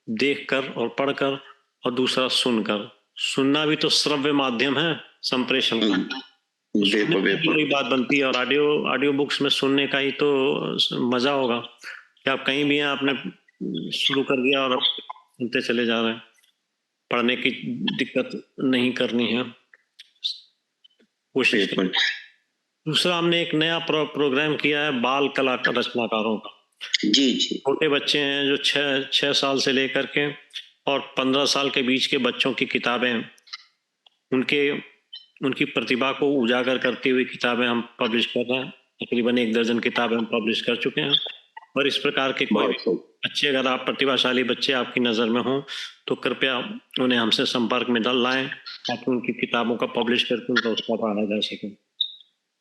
देखकर और पढ़कर, और दूसरा सुनकर। सुनना भी तो श्रव्य माध्यम है संप्रेषण का।
बिल्कुल बिल्कुल।
वही बात बनती है, और ऑडियो बुक्स में सुनने का ही तो मजा होगा कि आप कहीं भी हैं, आपने शुरू कर दिया और आप सुनते चले जा रहे हैं। पढ़ने की दिक्कत नहीं करनी है, कोशिश। दूसरा, हमने एक नया प्रोग्राम किया है बाल कला रचनाकारों का।
जी जी।
छोटे बच्चे हैं जो 6 साल से लेकर के और 15 साल के बीच के बच्चों की किताबें, उनकी प्रतिभा को उजागर करती हुई किताबें हम पब्लिश कर रहे हैं। तकरीबन 1 दर्जन किताबें हम पब्लिश कर चुके हैं। और इस प्रकार के कोई अच्छे, अगर आप प्रतिभाशाली बच्चे आपकी नज़र में हों, तो कृपया उन्हें हमसे संपर्क में लाएं, ताकि उनकी किताबों का पब्लिश करके उनका उत्साह बढ़ाया जा सके।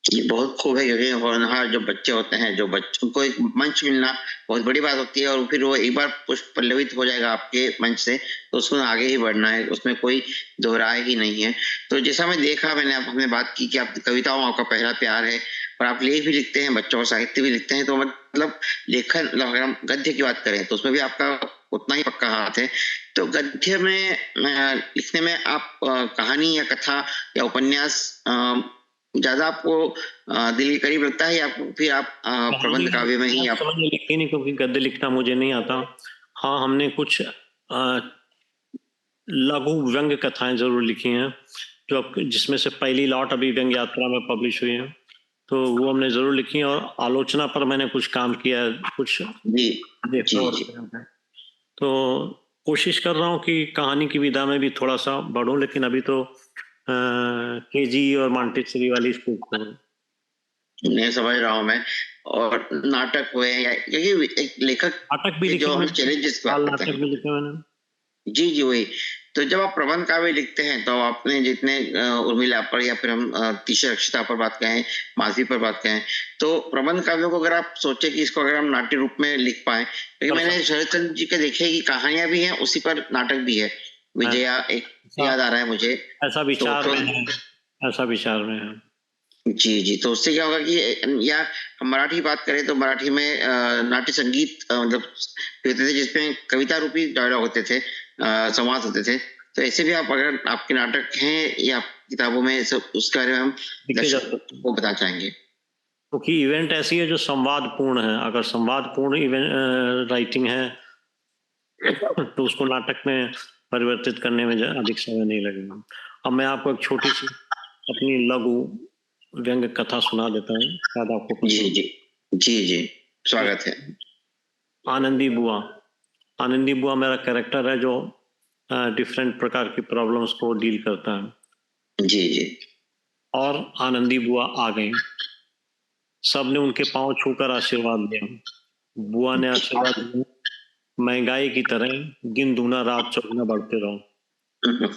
ये बहुत खूब है, क्योंकि होनहार जो बच्चे होते हैं, जो बच्चों को एक मंच मिलना बहुत बड़ी बात होती है, और फिर वो एक बार पुष्प पल्लवित हो जाएगा आपके मंच से, तो उसको आगे ही बढ़ना है, उसमें कोई दोहराए ही नहीं है। तो जैसा मैं देखा, हमने बात की कि आप कविताओं आपका पहला प्यार है, और आप लेख भी लिखते हैं, बच्चों का साहित्य भी लिखते हैं। तो मतलब लेखन, अगर हम गद्य की बात करें तो उसमें भी आपका उतना ही पक्का हाथ है। तो गद्य में लिखने में आप कहानी या कथा या उपन्यास ज्यादा आपको दिल के करीब लगता है, या फिर आप प्रबंध काव्य में ही आप?
लिखी नहीं, क्योंकि गद्य लिखना मुझे नहीं आता। हाँ, हमने कुछ लघु व्यंग्य कथाएं जरूर लिखी हैं, जो जिसमें से पहली लॉट अभी व्यंग्य यात्रा में पब्लिश हुई है, तो वो हमने जरूर लिखी है। और आलोचना पर मैंने कुछ काम किया है, कुछ
जी जी जी।
तो कोशिश कर रहा हूँ कि कहानी की विधा में भी थोड़ा सा बढ़ूं, लेकिन अभी तो केजी और मॉन्टेसरी वाली स्कूल पर हूँ।
नहीं, समझ रहा हूँ मैं। और नाटक हुए या क्योंकि एक लेखक
नाटक भी
के
लिखे
जो हम
मैंने,
चैलेंजेस की बात
बाल
करते
नाटक
हैं।
भी लिखे मैंने।
जी जी, वही। तो जब आप प्रबंध काव्य लिखते हैं तो आपने जितने उर्मिला पर या फिर हम तीसरी रक्षिता पर बात करें, माधवी पर बात करें, तो प्रबंध काव्यों को अगर आप सोचे कि इसको अगर हम नाट्य रूप में लिख पाए, क्योंकि मैंने शरदचंद्र जी के देखे कि कहानियां भी हैं, उसी पर नाटक भी है। विजया एक याद आ रहा है मुझे।
ऐसा विचार में है, ऐसा विचार में है।
जी जी, तो उससे क्या होगा कि या हम मराठी बात करें तो मराठी में नाट्य संगीत मतलब होते थे जिसमें कविता रूपी डायलॉग होते थे, संवाद होते थे। तो ऐसे भी आप अगर आपके नाटक हैं या किताबों में सब उसके बारे में हम दर्शकों को बताना चाहेंगे।
क्योंकि इवेंट ऐसी है जो संवाद पूर्ण है। अगर संवाद पूर्ण इवेंट राइटिंग है तो उसको नाटक में परिवर्तित करने में अधिक समय नहीं लगेगा। अब मैं आपको एक छोटी सी अपनी लघु व्यंग्य कथा सुना देता हूँ, शायद आपको पसंद।
जी जी जी जी, स्वागत है।
आनंदी बुआ। आनंदी बुआ मेरा कैरेक्टर है जो डिफरेंट प्रकार की प्रॉब्लम्स को डील करता है।
जी जी।
और आनंदी बुआ आ गई, सबने उनके पांव छूकर आशीर्वाद दिया। बुआ ने आशीर्वाद दिया, महंगाई की तरह दिन दूना रात चौगुना बढ़ते रहो।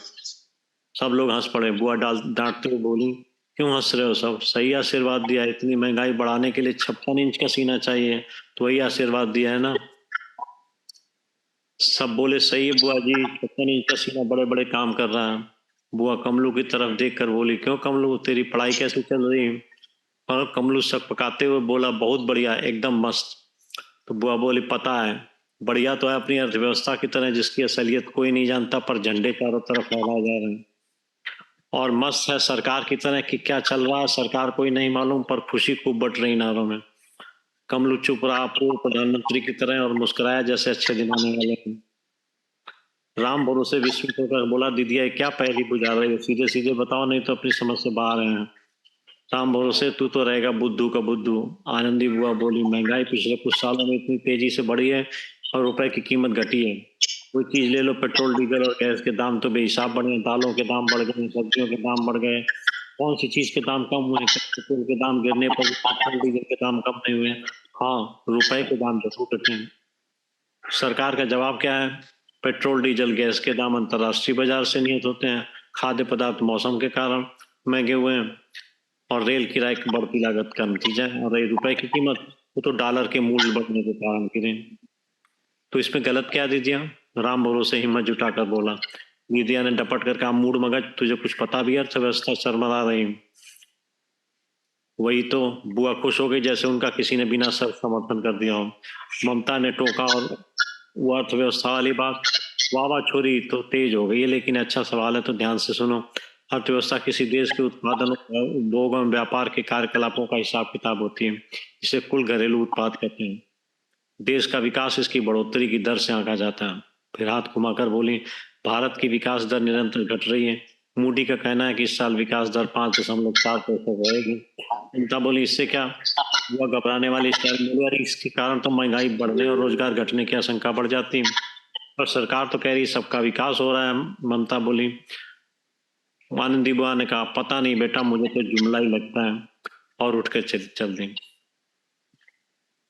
सब लोग हंस पड़े। बुआ डांटते हुए बोली, क्यों हंस रहे हो सब? सही आशीर्वाद दिया। इतनी महंगाई बढ़ाने के लिए 56 इंच का सीना चाहिए, तो वही आशीर्वाद दिया है ना। सब बोले, सही है बुआ जी, 56 इंच का सीना बड़े बड़े काम कर रहा है। बुआ कमलू की तरफ देखकर बोली, क्यों कमलू, तेरी पढ़ाई कैसी चल रही? और कमलू शक पकाते हुए बोला, बहुत बढ़िया, एकदम मस्त। तो बुआ बोली, पता है, बढ़िया तो है अपनी अर्थव्यवस्था की तरह, जिसकी असलियत कोई नहीं जानता, पर झंडे चारों तरफ फहराए जा रहे हैं। और मस्त है सरकार की तरह कि क्या चल रहा है सरकार को ही नहीं मालूम, पर खुशी खूब बट रही नारों में। कमलू चुप रहा, पूर्व प्रधानमंत्री की तरह, और मुस्कुराया जैसे अच्छे दिन आने वाले हैं। राम भरोसे विस्मित होकर बोला, दीदिया क्या पहली बुझा रही हो? सीधे सीधे बताओ, नहीं तो अपनी समझ से बाहर हैं। राम भरोसे तू तो रहेगा बुद्धू का बुद्धू। आनंदी बुआ बोली, महंगाई पिछले कुछ सालों में इतनी तेजी से बढ़ी है और रुपए की कीमत घटी है। कोई चीज ले लो, पेट्रोल डीजल और गैस के दाम तो बेहिसाब बढ़े, दालों के दाम बढ़ गए, सब्जियों के दाम बढ़ गए। कौन सी चीज के दाम कम हुए? पेट्रोल के दाम गिरने पर पेट्रोल डीजल के दाम कम नहीं हुए। हाँ, रुपए के दाम जरूर घटे हैं। सरकार का जवाब क्या है? पेट्रोल डीजल गैस के दाम अंतर्राष्ट्रीय बाजार से नियत होते हैं, खाद्य पदार्थ मौसम के कारण महंगे हुए हैं, और रेल किराए की बढ़ती लागत का नतीजा है। और रुपए की कीमत, वो तो डॉलर के मूल्य बढ़ने के कारण गिरे। तो इसमें गलत क्या दीदिया? राम भरोसे हिम्मत जुटाकर बोला। दीदिया ने डपट कर कहा, मूड मगज, तुझे कुछ पता भी है? अर्थव्यवस्था शर्मरा रही। वही तो। बुआ खुश हो गई जैसे उनका किसी ने बिना शर्त समर्थन कर दिया हो। ममता ने टोका, और वो अर्थव्यवस्था वाली बात, वाह वाह छोरी तो तेज हो गई है, लेकिन अच्छा सवाल है तो ध्यान से सुनो। अर्थव्यवस्था किसी देश के उत्पादन, उपभोग और व्यापार के कार्यकलापों का हिसाब किताब होती है, इसे कुल घरेलू उत्पाद कहते हैं। देश का विकास इसकी बढ़ोतरी की दर से आंका जाता है। फिर हाथ घुमाकर बोली, भारत की विकास दर निरंतर घट रही है। मूडी का कहना है कि इस साल विकास दर 5.4% रहेगी। ममता बोली, इससे क्या? वह घबराने वाली स्टाइल में बोली, अरे इसके कारण तो महंगाई बढ़ने और रोजगार घटने की आशंका बढ़ जाती है, पर सरकार तो कह रही सबका विकास हो रहा है। ममता बोली। आनंदी बुआ ने कहा, पता नहीं बेटा, मुझे तो जुमला ही लगता है, और उठकर चल दी।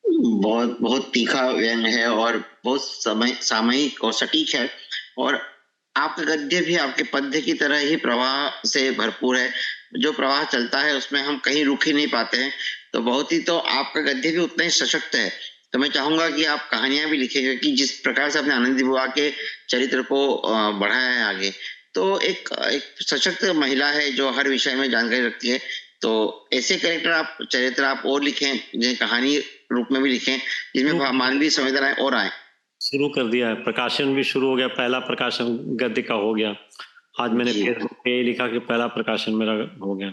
बहुत बहुत तीखा व्यंग है और बहुत समय सामयिक और सटीक है। और आपका गद्य भी आपके पद्य की तरह ही प्रवाह से भरपूर है। जो प्रवाह चलता है उसमें हम कहीं रुक ही नहीं पाते हैं। तो बहुत ही, तो आपका गद्य भी उतना ही सशक्त है। तो मैं चाहूंगा कि आप कहानियां भी लिखेगा कि जिस प्रकार से आपने आनंदी बुआ के चरित्र को बढ़ाया है आगे, तो एक एक सशक्त महिला है जो हर विषय में जानकारी रखती है। तो ऐसे कैरेक्टर आप, चरित्र आप और लिखें, जिन्हें कहानी रूप में भी लिखें, जिसमें मानवीय संवेदनाएं और आए।
शुरू कर दिया है, प्रकाशन भी शुरू हो गया, पहला प्रकाशन गद्य का हो गया। आज मैंने फेसबुक पे लिखा कि पहला प्रकाशन मेरा हो गया।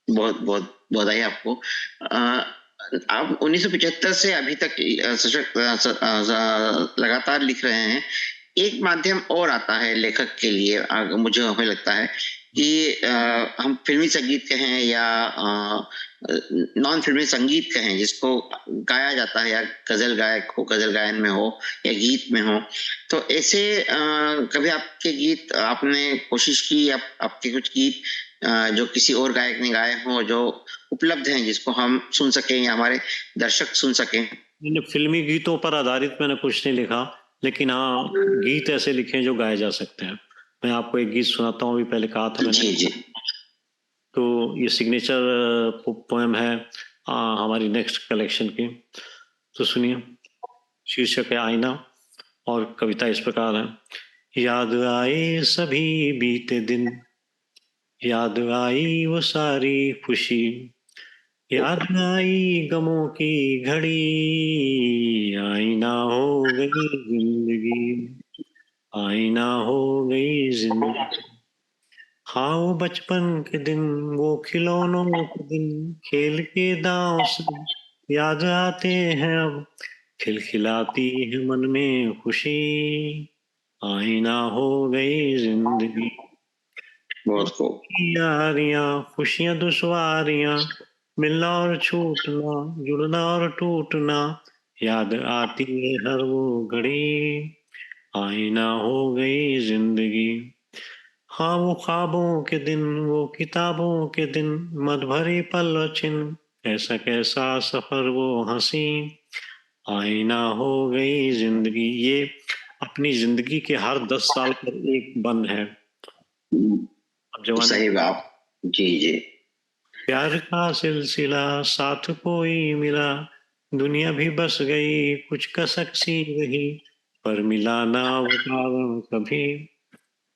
बहुत बहुत बधाई आपको। आप 1975 से अभी तक सशक्त लगातार लिख रहे हैं। एक माध्यम और आता है लेखक के लिए, मुझे हमें लगता है कि हम फिल्मी संगीत कहें या नॉन फिल्मी संगीत कहें जिसको गाया जाता है, या गजल गायक हो, गजल गायन में हो या गीत में हो, तो ऐसे कभी आपके गीत आपने कोशिश की, आपके कुछ गीत जो किसी और गायक ने गाए हों जो उपलब्ध हैं जिसको हम सुन सकें या हमारे दर्शक सुन सकें?
मैंने फिल्मी गीतों पर आधारित मैंने कुछ नहीं लिखा, लेकिन हाँ गीत ऐसे लिखे हैं जो गाए जा सकते हैं। मैं आपको एक गीत सुनाता हूँ, अभी पहले कहा था मैंने।
जी जी।
तो ये सिग्नेचर पोएम है हमारी नेक्स्ट कलेक्शन की, तो सुनिए। शीर्षक है आईना और कविता इस प्रकार है। याद आए सभी बीते दिन, याद आई वो सारी खुशी, याद आई गमों की घड़ी, आईना हो गई जिंदगी, आईना हो गई जिंदगी। हाँ वो बचपन के दिन, वो खिलौनों के दिन, खेल के दांव से याद आते हैं अब, खिलखिलाती है मन में खुशी, आईना हो गई जिंदगी।
बहुत खूब।
यारियां खुशियां दुश्वारियां, मिलना और छूटना, जुड़ना और टूटना, याद आती है हर वो घड़ी, आईना हो गई जिंदगी। हाँ वो ख्वाबों के दिन, वो किताबों के दिन, मद भरी पल और छिन, ऐसा कैसा सफर वो हंसी, आईना हो गई जिंदगी। ये अपनी जिंदगी के हर 10 साल पर एक बंद है। अब जवानी
सही बात। जी जी।
प्यार का सिलसिला साथ कोई मिला, दुनिया भी बस गई कुछ कसक सी रही, पर मिला ना वो कारण कभी,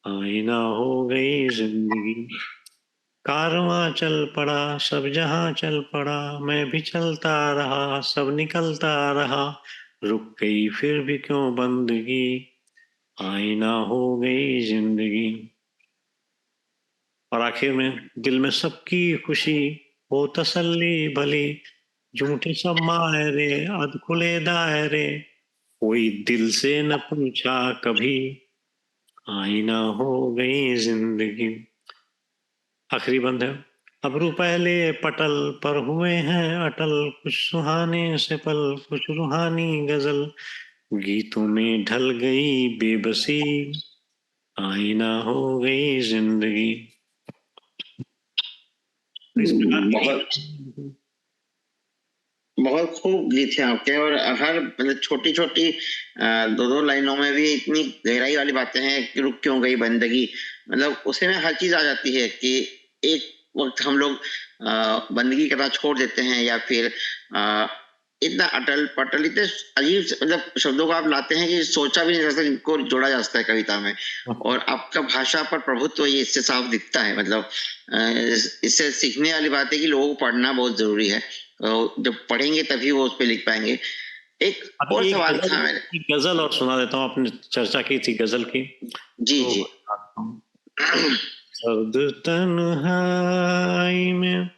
आईना हो गई जिंदगी। कारवां चल पड़ा सब जहां चल पड़ा, मैं भी चलता रहा सब निकलता रहा, रुक गई फिर भी क्यों बंदगी, आईना हो गई जिंदगी। और आखिर में दिल में सबकी खुशी हो तसल्ली भली, झूठे सब मायरे अध खुले दायरे, कोई दिल से न पूछा कभी, आईना हो गई जिंदगी। आखिरी बंद है। अबरू पहले पटल पर हुए हैं अटल, कुछ सुहाने से पल कुछ रूहानी गजल, गीतों में ढल गई बेबसी, आईना हो गई जिंदगी। इस प्रकार
बहुत
की
बहुत खूब गीत है आपके, और हर मतलब छोटी छोटी दो दो लाइनों में भी इतनी गहराई वाली बातें हैं कि रुक क्यों गई बंदगी, मतलब उसे में हर चीज आ जाती है कि एक वक्त हम लोग बंदगी करना छोड़ देते हैं, या फिर इतना अटल पटल, इतने अजीब मतलब शब्दों को आप लाते हैं कि सोचा भी नहीं जा सकता इनको जोड़ा जा सकता है कविता में। और आपका भाषा पर प्रभुत्व ये इससे साफ दिखता है, मतलब इससे सीखने वाली बात है कि लोगों को पढ़ना बहुत जरूरी है, जब पढ़ेंगे तभी वो उस पर लिख पाएंगे। एक
अभी
और सवाल था मेरे।
एक गजल और सुना देता हूँ। आपने चर्चा की थी गजल की,
जी
तो
जी।
सर्द तन्हाई में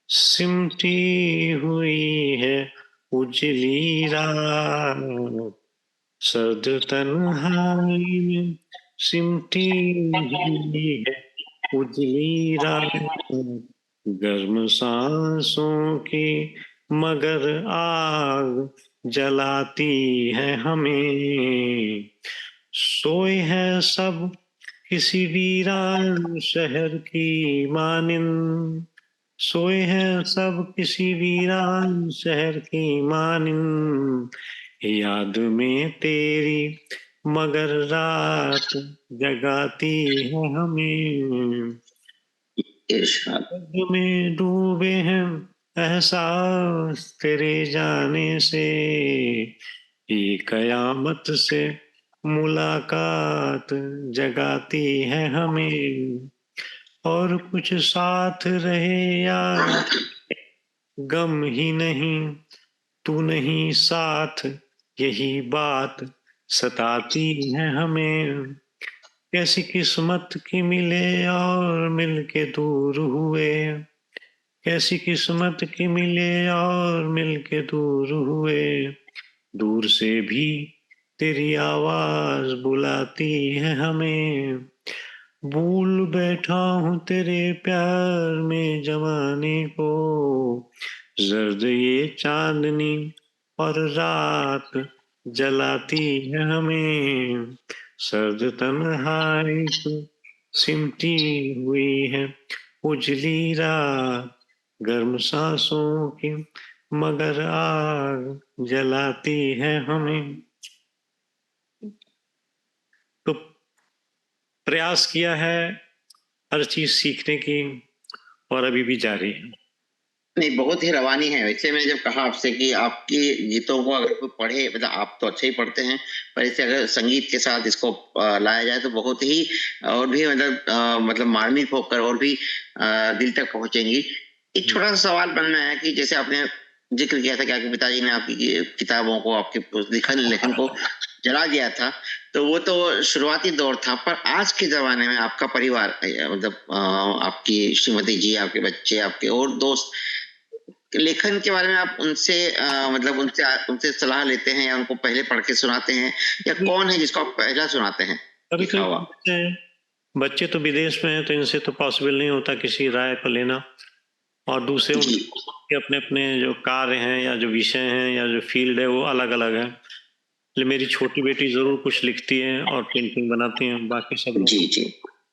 सिमटी हुई है उजली रात, सर्द तन्हाई में सिमटी हुई है उजली रात, गर्म सांसों की मगर आग जलाती है हमें, सोए हैं सब किसी वीरान शहर की मानिंद, सोए हैं सब किसी वीरान शहर की मानिंद, याद में तेरी मगर रात जगाती है हमें,
इरशाद।
दर्द में डूबे हैं एहसास तेरे जाने से, ये कयामत से मुलाकात जगाती है हमें, और कुछ साथ रहे या गम ही नहीं, तू नहीं साथ यही बात सताती है हमें, कैसी किस्मत की मिले और मिलके दूर हुए, कैसी किस्मत की मिले और मिलके दूर हुए, दूर से भी तेरी आवाज बुलाती है हमें, भूल बैठा हूँ तेरे प्यार में जमाने को, जर्द ये चांदनी और रात जलाती है हमें, सर्द तन्हाई को सिमटी हुई है उजली रात, गर्म सांसों की मगर आग जलाती है हमें। तो प्रयास किया है हर चीज सीखने की, और अभी भी जारी है।
नहीं, बहुत ही रवानी है। वैसे मैंने जब कहा आपसे कि आपकी गीतों को अगर कोई पढ़े, मतलब आप तो अच्छे ही पढ़ते हैं, पर इसे अगर संगीत के साथ इसको लाया जाए तो बहुत ही और भी मतलब मार्मिक होकर और भी दिल तक पहुंचेंगी। एक छोटा सा सवाल मन में आया कि जैसे आपने जिक्र किया था कि आपके पिताजी ने आपकी किताबों को, आपके उस लिखन लेखन को जला दिया था, तो वो तो शुरुआती दौर था। पर आज के जमाने में आपका परिवार, मतलब आपकी श्रीमती जी, आपके बच्चे, आपके और दोस्त लेखन के बारे में आप उनसे मतलब उनसे सलाह लेते हैं, या उनको पहले पढ़ के सुनाते हैं, या कौन है जिसको आप पहला सुनाते हैं
कभी
लिखा हुआ?
कभी बच्चे तो विदेश में हैं, तो इनसे तो पॉसिबल नहीं होता किसी राय को लेना, और दूसरे
जी
उनके अपने अपने जो कार्य हैं या जो विषय हैं या जो फील्ड है वो अलग अलग है। इसलिए मेरी छोटी बेटी जरूर कुछ लिखती है और पेंटिंग बनाती है, बाकी सब लोग
जी जी।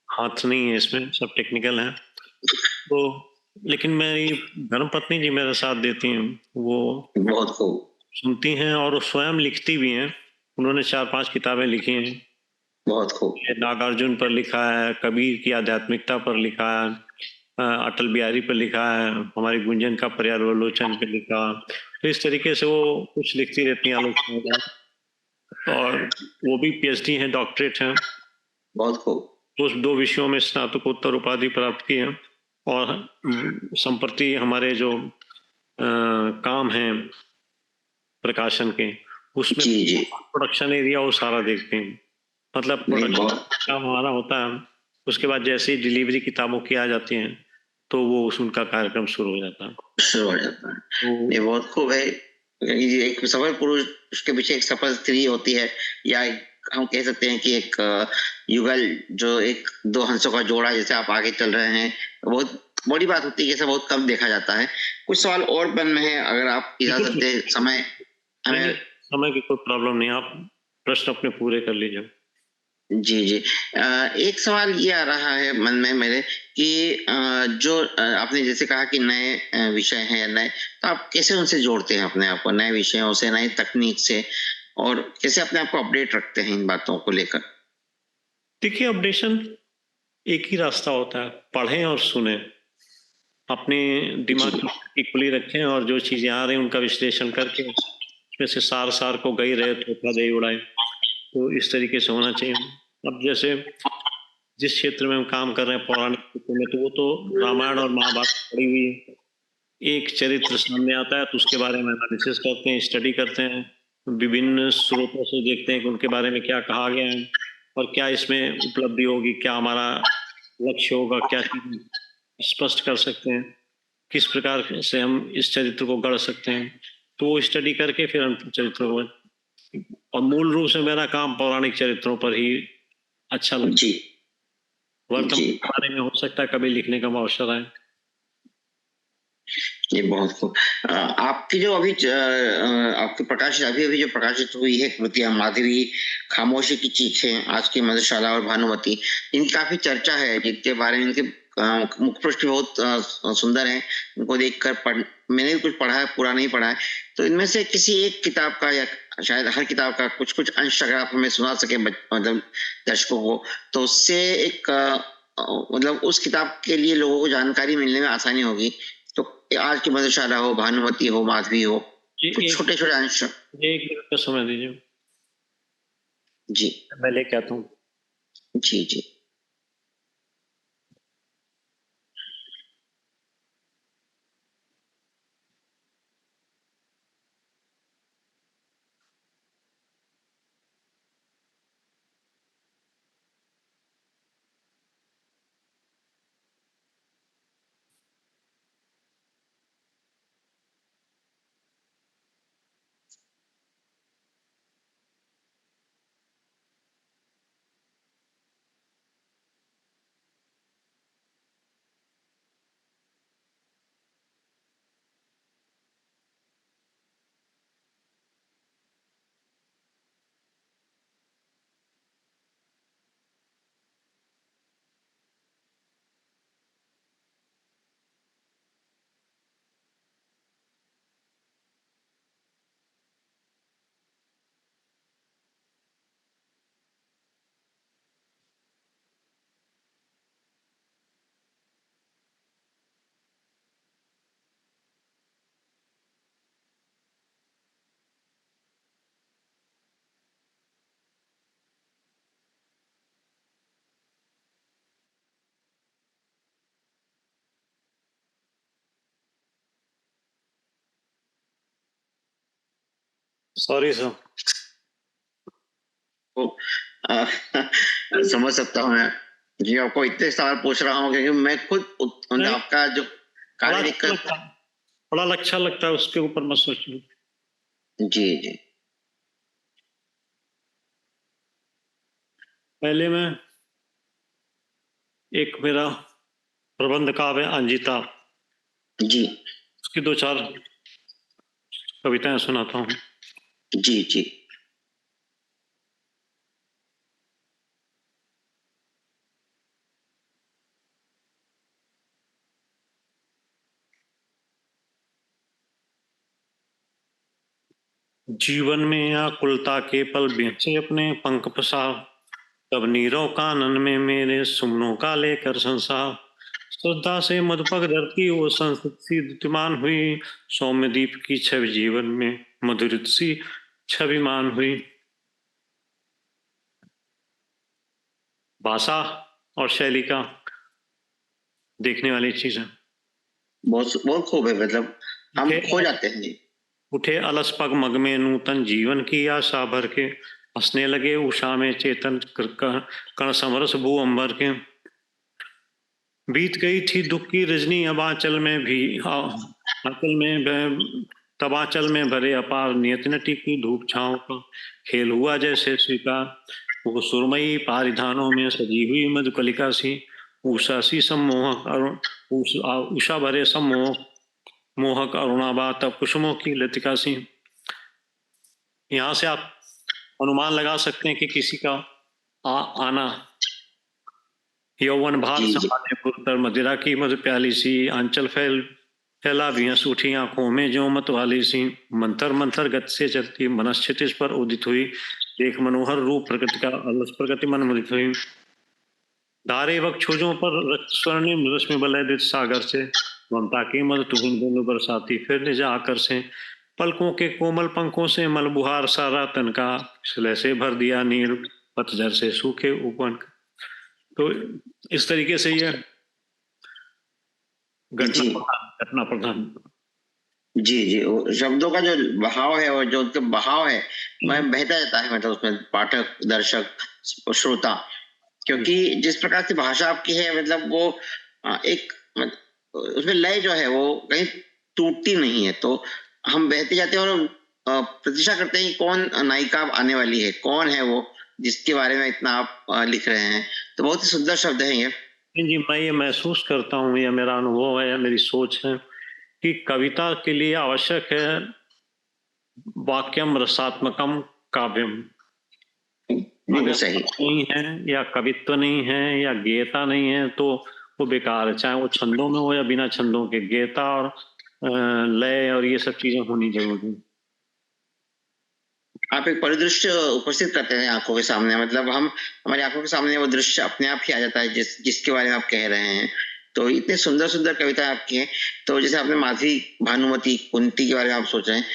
हाथ नहीं है इसमें, सब टेक्निकल है। तो लेकिन मेरी धर्मपत्नी जी मेरा साथ देती हैं, वो
बहुत खूब।
सुनती हैं और वो स्वयं लिखती भी हैं। उन्होंने 4-5 किताबें लिखी हैं।
बहुत खूब।
नागार्जुन पर लिखा है, कबीर की आध्यात्मिकता पर लिखा है, अटल बिहारी पर लिखा है, हमारे गुंजन का पर्यावलोचन पे लिखा। तो इस तरीके से वो कुछ लिखती रहती हैं आलोचना, और वो भी पीएचडी है, डॉक्टरेट है।
बहुत खूब।
तो उस 2 विषयों में स्नातकोत्तर उपाधि प्राप्त की है। और संप्रति हमारे जो काम हैं प्रकाशन के, उसमें
जी जी।
प्रोडक्शन एरिया वो सारा देखते हैं। मतलब
नहीं,
प्रोडक्शन
बहुत
काम हमारा होता है, उसके बाद जैसे ही डिलीवरी किताबों की आ जाती हैं तो वो उनका कार्यक्रम शुरू हो जाता है।
शुरू हो जाता है।
तो
ये बहुत खूब है। ये एक सफल पुरुष, उसके पीछे एक सफल स्त्री होती है, या हम कह सकते हैं कि एक युगल, जो एक दो हंसों का जोड़ा जैसे आप आगे चल रहे हैं, बहुत बड़ी बात होती है कि ऐसा बहुत कम देखा जाता है। कुछ सवाल और मन में है, अगर आप
बिल्कुल
इजाजत दे, समय
नहीं नहीं,
हमें।
समय की कोई प्रॉब्लम नहीं, आप प्रश्न अपने पूरे कर लीजिए।
जी जी। एक सवाल ये आ रहा है मन में मेरे कि जो आपने जैसे कहा कि नए विषय हैं या नए, तो आप कैसे उनसे जोड़ते हैं अपने आप को, नए विषयों से, नई तकनीक से, और कैसे अपने आप को अपडेट रखते हैं इन बातों को लेकर?
देखिए, अपडेशन एक ही रास्ता होता है, पढ़ें और सुने, अपने दिमाग
जी
की खुली रखें, और जो चीजें आ रही हैं उनका विश्लेषण करके उसमें से सार सार को गई रहे धोखा दे उड़ाए। तो इस तरीके से होना चाहिए। अब जैसे जिस क्षेत्र में हम काम कर रहे हैं पौराणिक क्षेत्र में, तो वो तो रामायण और महाभारत पड़ी हुई है। एक चरित्र सामने आता है तो उसके बारे में एनालिसिस करते हैं, स्टडी करते हैं, विभिन्न स्रोतों से देखते हैं कि उनके बारे में क्या कहा गया है और क्या इसमें उपलब्धि होगी, क्या हमारा लक्ष्य होगा, क्या चीज स्पष्ट कर सकते हैं, किस प्रकार से हम इस चरित्र को गढ़ सकते हैं। तो वो स्टडी करके फिर हम चरित्रों को, और मूल रूप से मेरा काम पौराणिक चरित्रों पर ही अच्छा लगता
जी
है। वर्तमान
जी।
के बारे में हो सकता है कभी लिखने का अवसर आए।
ये बहुत खूब। आपकी जो अभी आपकी प्रकाशित, अभी अभी जो प्रकाशित हुई है कृतियां, माधवी, खामोशी की चीखें, आज की मधुशाला और भानुमति, इनकी काफी चर्चा है, जिनके बारे में इनके मुखपृष्ठ भी बहुत सुंदर है। इनको देखकर मैंने भी कुछ पढ़ा है, पूरा नहीं पढ़ा है। तो इनमें से किसी एक किताब का, या शायद हर किताब का कुछ कुछ अंश अगर आप हमें सुना सके, मतलब दर्शकों को, तो उससे एक मतलब उस किताब के लिए लोगों को जानकारी मिलने में आसानी होगी। तो आज की मधुशाला हो, भानुमति हो, माधवी हो,
जी,
कुछ
एक
छोटे छोटे अंश।
एक मिनट का समय दीजिए,
जी
मैं लेके आता हूँ।
जी। जी
सॉरी सर।
तो समझ सकता हूँ मैं जी, आपको इतने सवाल पूछ रहा हूँ क्योंकि मैं खुद
नहीं,
आपका जो
बड़ा
कार्य
अच्छा
दिक्कत।
लगता है, बड़ा अच्छा लगता है, उसके ऊपर मत सोचिए।
जी जी।
पहले मैं एक मेरा प्रबंध काव्य अंजिता,
जी
उसकी 2-4 कविताएं सुनाता हूँ।
जी। जी
जीवन में आकुलता के पल बेचे अपने पंख पसार, तब नीरव कानन में मेरे सुमनों का लेकर संसार, श्रद्धा से मधुपग धरती वो संस्कृति दीप्तिमान हुई, सौम्य दीप की छवि जीवन में मधुरित सी छविमान हुई। भाषा और शैली का देखने वाली चीज है।
बहुत बहुत खूब है, मतलब हम खो जाते हैं जी।
उठे अलस पग मग में नूतन जीवन की आशा भर के, हंसने लगे उषा में चेतन कण समरस भू अंबर के, बीत गई थी दुख की रजनी अब आंचल में भी आंचल में तब आंचल में भरे अपार नियत नटी की धूप छांव का खेल हुआ जैसे स्वीकार, वो सुरमई पारिधानों में सजी हुई मधुकलिका सी, उषा सी सम्मोहक उषा भरे सम्मोहक मोहक अरुणाबा तब कुसुमों की लतिका सी। यहाँ से आप अनुमान लगा सकते हैं कि किसी का आना यौवन भाग
जी जी।
संभाले पुरतर मदिरा की मधु प्याली सी, आंचल फैला भी सूठी आंखों में जो मत वाली सी, मंतर मंतर गति से चलती मनस्थिति पर उदित हुई, देख मनोहर रूप प्रकृति का अलस प्रकृति मन मुदित हुई, धारे वक्त छोजों पर रक्त स्वर्णिम रश्मि वलयदित सागर से, ममता की मधु तुहिन दोनों बरसाती फिर निज आकर से, पलकों के कोमल पंखों से मलबुहार सारा तन का, शिले से भर दिया नीर पतझर से सूखे उपवन। तो इस तरीके से ये
जी
घटना प्रधान।
जी जी, वो शब्दों का जो बहाव है और जो उनके बहाव है वह बहता जाता है, मतलब उसमें पाठक दर्शक श्रोता, क्योंकि जिस प्रकार से भाषा आपकी है, मतलब वो उसमें लय जो है वो कहीं टूटती नहीं है, तो हम बहते जाते हैं और प्रतीक्षा करते हैं कि कौन नायिका आने वाली है, कौन है वो जिसके बारे में इतना आप लिख रहे हैं। तो बहुत ही सुंदर शब्द है ये।
जी, मैं ये महसूस करता हूँ, यह मेरा अनुभव है, मेरी सोच है कि कविता के लिए आवश्यक है वाक्यम रसात्मकम काव्यम।
बिल्कुल
अगर
सही।
नहीं है या कवित्व नहीं है या गेयता नहीं है तो वो बेकार है, चाहे वो छंदों में हो या बिना छंदों के, गेयता और लय और ये सब चीजें होनी जरूरी है।
आप एक परिदृश्य उपस्थित करते हैं आंखों के सामने, मतलब हम हमारी आंखों के सामने वो दृश्य अपने आप ही आ जाता है जिसके बारे में आप कह रहे हैं। तो इतने सुंदर सुंदर कविताएं आपकी हैं। तो जैसे आपने माधवी, भानुमति, कुंती के बारे में आप सोच रहे हैं,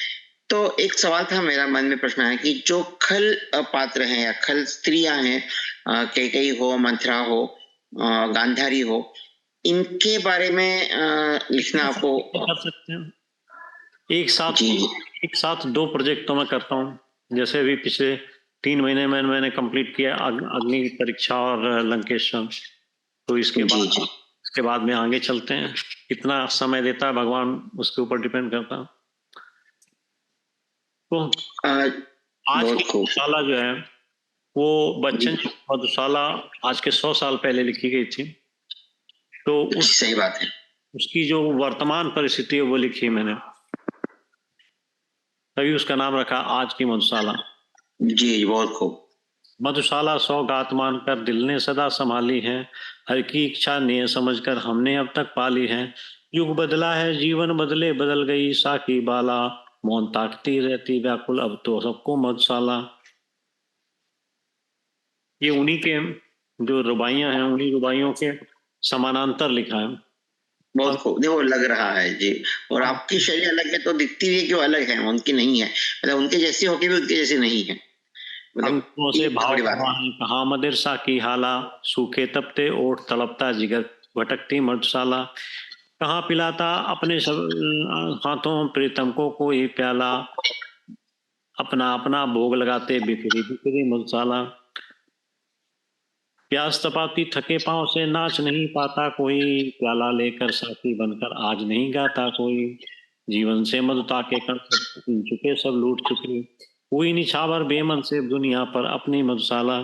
तो एक सवाल था मेरा मन में, प्रश्न है कि जो खल पात्र हैं या खल स्त्रियां हैं, कैकेयी हो, मंथरा हो, गांधारी हो, इनके बारे में लिखना आपको।
कर सकते हैं
जी
एक साथ 2 प्रोजेक्ट तो मैं करता हूँ। जैसे अभी पिछले 3 महीने में मैंने कंप्लीट किया अग्नि परीक्षा और लंकेश्वर। तो
जी जी।
इसके बाद में आगे चलते हैं, कितना समय देता है भगवान उसके ऊपर डिपेंड करता है। तो आज की
बहुत खूब।
मधुशाला जो है वो बच्चन
जी,
मधुशाला आज के 100 साल पहले लिखी गई थी। तो
सही बात है।
उसकी जो वर्तमान परिस्थिति है वो लिखी मैंने, तभी उसका नाम रखा आज की मधुशाला।
जी बहुत खूब।
मधुशाला सौगात मानकर दिल ने सदा संभाली है, हर की इच्छा ने समझकर हमने अब तक पाली है, युग बदला है जीवन बदले बदल गई साकी बाला, मौन ताकती रहती व्याकुल अब तो सबको मधुशाला। ये उन्हीं के जो रुबाइयां हैं, उन्हीं रुबाइयों के समानांतर लिखा है।
बहुत
हम
खूब, देखो लग रहा है जी। और आपकी शैली अलग है तो दिखती भी है कि वो अलग है, उनकी नहीं है, मतलब उनके जैसी होके भी उनके जैसी नहीं है, मतलब
अंकों
ये
से
बहुत
भाव
बड़ी बात है।
प्रवाह कहाँ मदिर सा की हाला, सूखे तपते ओठ तड़पता जिगर भटकती मधुशाला, कहाँ पिलाता अपने सब हाथों प्रीतम को कोई प्याला, अपना अपना भोग लगाते बिखरी बिखरी मधुशाला। प्यास तपाती थके पांव से नाच नहीं पाता कोई, प्याला लेकर साथी बनकर आज नहीं गाता कोई। जीवन से मधुता के कण सब छीन चुके सब लूट चुके, कोई निछावर बेमन से दुनिया पर अपनी मधुशाला।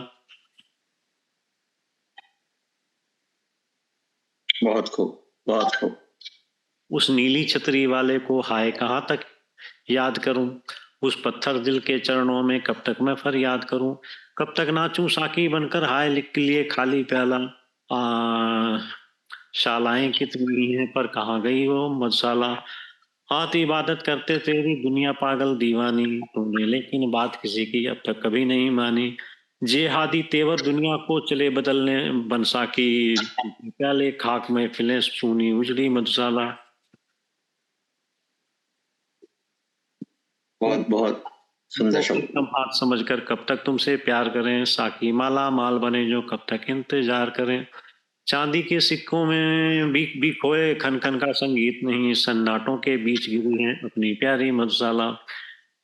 बहुत खूब, बहुत खूब।
उस नीली छतरी वाले को हाय कहाँ तक याद करूं, उस पत्थर दिल के चरणों में कब तक मैं फरियाद करूं। कब तक नाचूं साकी बनकर हाय लिख के लिए खाली प्याला। शालाएं कितनी हैं पर कहाँ गई वो मधुशाला। हाथ इबादत करते तेरी दुनिया पागल दीवानी, तूने लेकिन बात किसी की अब तक कभी नहीं मानी। जे हादी तेवर दुनिया को चले बदलने बनसा की, प्याले खाक में फिले सूनी उजड़ी मधुशाला।
बहुत बहुत सुंदर शब्द।
कम हाथ समझकर कब तक तुमसे प्यार करें, साकी माला माल बने जो कब तक इंतजार करें। चांदी के सिक्कों में भी खोए खन खन का संगीत नहीं, सन्नाटों के बीच गिरी है अपनी प्यारी मधुशाला।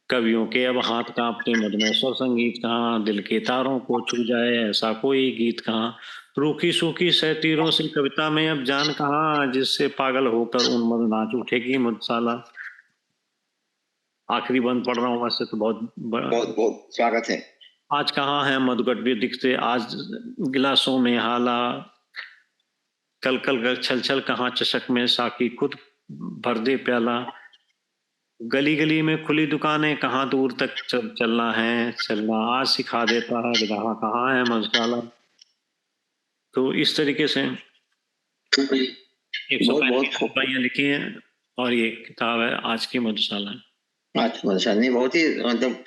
कवियों के अब हाथ कांपते मधुमेह स्वर संगीत कहाँ, दिल के तारों को छू जाए ऐसा कोई गीत कहाँ। रूखी सूखी सह तीरों से कविता में अब जान कहाँ, जिससे पागल होकर उन्मद नाच उठेगी मधुशाला। आखिरी बंद पढ़ रहा हूँ, वैसे तो बहुत
बहुत बहुत स्वागत है।
आज कहाँ है मधुगट भी दिखते आज गिलासों में हाला, कल कल कर छल छल कहाँ चषक में साकी खुद भर दे प्याला। गली गली में खुली दुकानें कहाँ दूर तक चलना है, चलना आज सिखा देता है कहाँ कहाँ है मधुशाला। तो इस तरीके से
बहुत बहुत खूब।
कविताएं लिखी हैं और ये किताब है आज की मधुशाला।
आज मधुशाला नहीं, बहुत ही मतलब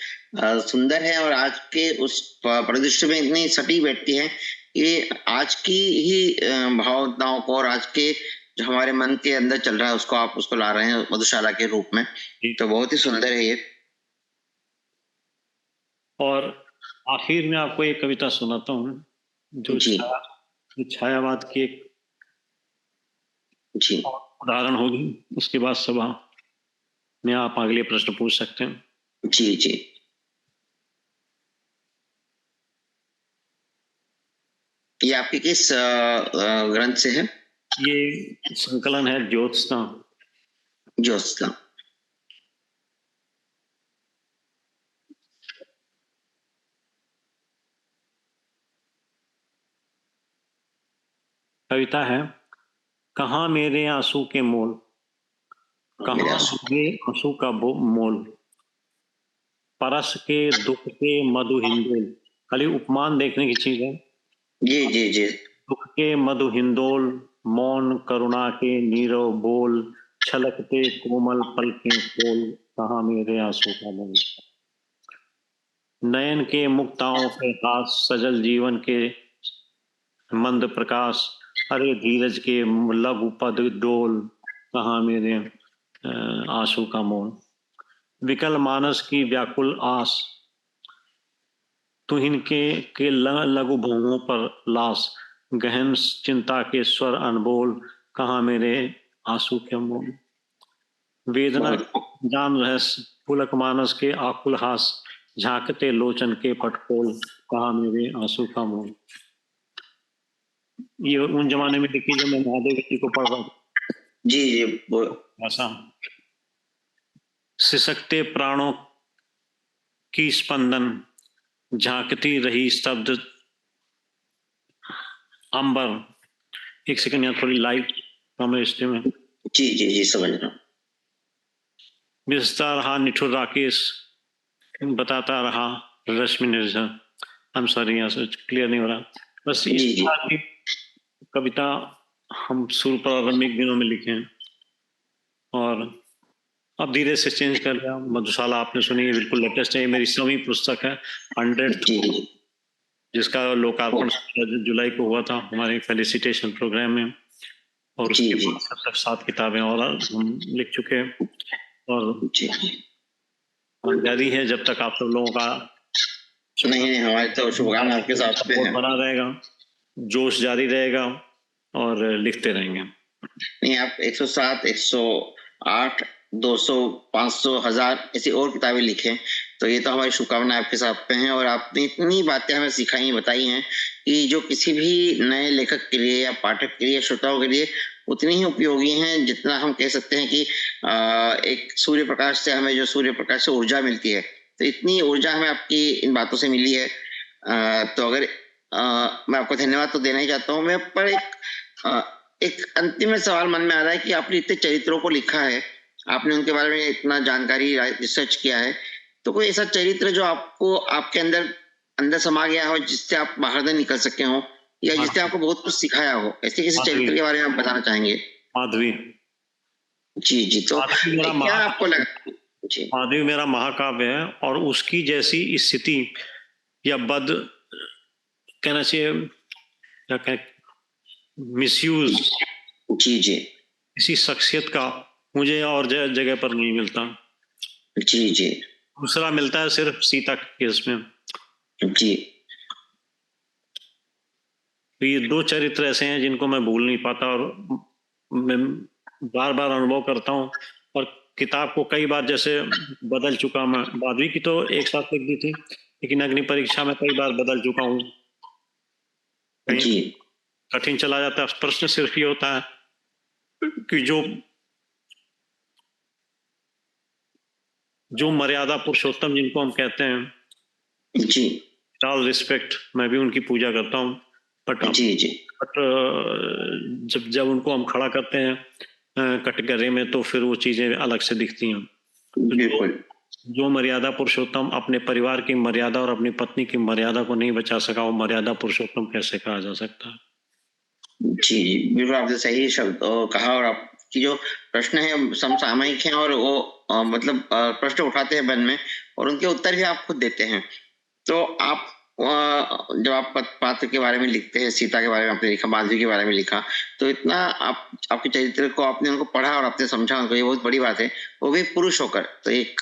सुंदर है और आज के उस परिदृश्य में इतनी सटी बैठती है कि आज की ही भावनाओं को और आज के जो हमारे मन के अंदर चल रहा है उसको आप उसको ला रहे हैं मधुशाला के रूप में, तो बहुत ही सुंदर है ये।
और आखिर में आपको एक कविता सुनाता हूँ जो छायावाद की एक
जी
उदाहरण होगी, उसके बाद सभा में आप अगले प्रश्न पूछ सकते हैं।
जी जी। ये आपके किस ग्रंथ से है?
ये संकलन है ज्योत्सना।
ज्योत्सना।
कविता है, कहाँ मेरे आंसू के मोल, कहाँ मेरे आंसू का मोल, परस के दुख के मधु हिंदोल। खाली उपमान देखने की चीज है।
जी जी जी।
दुख के मधु हिंदोल, मौन करुणा के नीरव बोल, छलकते कोमल पलकें खोल, कहाँ मेरे आंसू का मोल। नयन के मुक्ताओं के हाथ सजल जीवन के मंद प्रकाश, अरे धीरज के लघु पद डोल, कहाँ मेरे आंसू का मोल। विकल मानस की व्याकुल आस, तुहिन के लघु भुवों पर लाश, गहन चिंता के स्वर अनबोल, कहाँ मेरे आंसू के मोल। वेदना जान रहस्य पुलक मानस के आकुल हास, झांकते लोचन के पटकोल, कहाँ मेरे आंसू का मोल। ये उन जमाने में लिखी जब मैं महादेव जी को पढ़ रहा था।
जी जी।
ऐसा सिसकते प्राणों की स्पंदन, झांकती रही स्तब्ध अंबर। एक सेकंड, यहाँ थोड़ी लाइट कम है इसलिए में।
जी जी जी समझ रहा हूँ।
बिस्ता रहा निठुर राकेश, बताता रहा रश्मि निर्झर। आई एम सॉरी, यहाँ से क्लियर नहीं हो रहा। बस इस प्रकार की कविता हम शुरू प्रारंभिक दिनों में लिखे हैं और अब धीरे से चेंज कर लिया। मधुशाला आपने सुनी है, बिल्कुल लेटेस्ट है, मेरी 100वीं पुस्तक है 100, जिसका लोकार्पण जुलाई को हुआ था हमारे फेलिसिटेशन प्रोग्राम में। और उसके बाद अब तक 7 किताबें और हम लिख चुके हैं और जारी है जब तक आप सब लोगों का
नहीं, हमारे तो शुभकामना आपके साथ
सपोर्ट बना रहेगा, जोश जारी रहेगा और लिखते रहेंगे।
नहीं, आप 107, 108, 200, 500, 1000 ऐसी और किताबें लिखें तो ये तो हमारी शुभकामनाएं आपके साथ पे हैं, और आपने इतनी बातें हमें सिखाई बताई हैं कि जो किसी भी नए लेखक के लिए या पाठक के लिए, श्रोताओं के लिए उतनी ही उपयोगी हैं जितना हम कह सकते हैं कि एक सूर्य प्रकाश से हमें जो सूर्य प्रकाश से ऊर्जा मिलती है, तो इतनी ऊर्जा हमें आपकी इन बातों से मिली है। तो अगर मैं आपको धन्यवाद तो देना ही चाहता हूँ मैं, पर एक अंतिम में सवाल मन में आ रहा है कि आपने इतने चरित्रों को लिखा है, आपने उनके बारे में इतना जानकारी रिसर्च किया है, तो कोई ऐसा चरित्र जो आपको आपके अंदर अंदर समा गया हो, जिससे आप बाहर नहीं निकल सके हो, या जिसने आपको बहुत कुछ सिखाया हो, ऐसे किसी चरित्र के बारे में आप बताना चाहेंगे?
माधवी।
जी जी, तो
मेरा
क्या आपको लगा? जी,
माधवी मेरा महाकाव्य है, और उसकी जैसी स्थिति या बद कहना चाहिए, क्या कहें, मिसयूज
जी जी,
किसी शख्सियत का मुझे और जगह पर नहीं मिलता।
जी जी,
दूसरा मिलता है सिर्फ सीता के केस में।
जी,
तो ये दो चरित्र ऐसे हैं जिनको मैं भूल नहीं पाता, और मैं बार बार अनुभव करता हूँ, और किताब को कई बार जैसे बदल चुका मैं। माधवी की तो एक साथ लिख दी थी, लेकिन अग्नि परीक्षा में कई बार बदल चुका हूँ। कहीं
जी,
कठिन चला जाता है। प्रश्न सिर्फ ये होता है कि जो मर्यादा पुरुषोत्तम जिनको हम कहते हैं,
जी,
ऑल रिस्पेक्ट, मैं भी उनकी पूजा करता हूँ, बट
जी, जी,
जब जब उनको हम खड़ा करते हैं कटघरे में, तो फिर वो चीजें अलग से दिखती हैं।
बिल्कुल,
जो मर्यादा पुरुषोत्तम अपने परिवार की मर्यादा और अपनी पत्नी की मर्यादा को नहीं बचा सका, वो मर्यादा पुरुषोत्तम कैसे कहा जा सकता है?
जी, जी, बिल्कुल आपने सही शब्द कहा, और आपकी जो प्रश्न है समसामयिक हैं, और वो मतलब प्रश्न उठाते हैं मन में, और उनके उत्तर भी आप खुद देते हैं। तो आप जब आप पात्र के बारे में लिखते हैं, सीता के बारे में आपने लिखा, माधवी के बारे में लिखा, तो इतना आप आपके चरित्र को आपने उनको पढ़ा और आपने समझा उनको, ये बहुत बड़ी बात है, वो भी पुरुष होकर। तो एक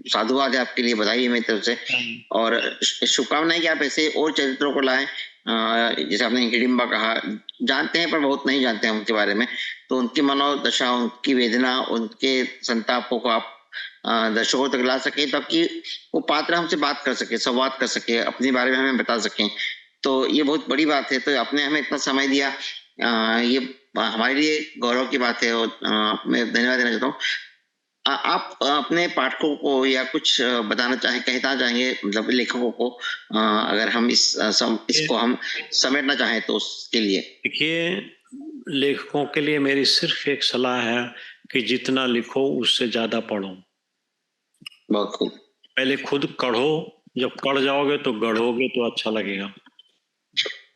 साधुवाद है आपके लिए, बधाई है मेरी तरफ से, और शुभकामनाएं कि आप ऐसे और चरित्रों को लाएं। जैसे आपने हिडिंबा कहा, जानते हैं पर बहुत नहीं जानते हैं उनके बारे में, तो उनकी मनोदशा, उनकी वेदना, उनके संतापों को आप दर्शकों तक ला सके, ताकि वो पात्र हमसे बात कर सके, संवाद कर सके, अपने बारे में हमें बता सकें। तो ये बहुत बड़ी बात है, तो आपने हमें इतना समय दिया, ये हमारे लिए गौरव की बात है, और मैं धन्यवाद देना चाहता हूँ। आप अपने पाठकों को या कुछ बताना कहना चाहेंगे, मतलब लेखकों को, अगर हम इसको हम समेटना चाहें तो उसके लिए?
देखिए, लेखकों के लिए मेरी सिर्फ एक सलाह है कि जितना लिखो उससे ज्यादा पढ़ो।
बहुत खूब।
पहले खुद कढ़ो, जब कढ़ जाओगे तो गढ़ोगे तो अच्छा लगेगा।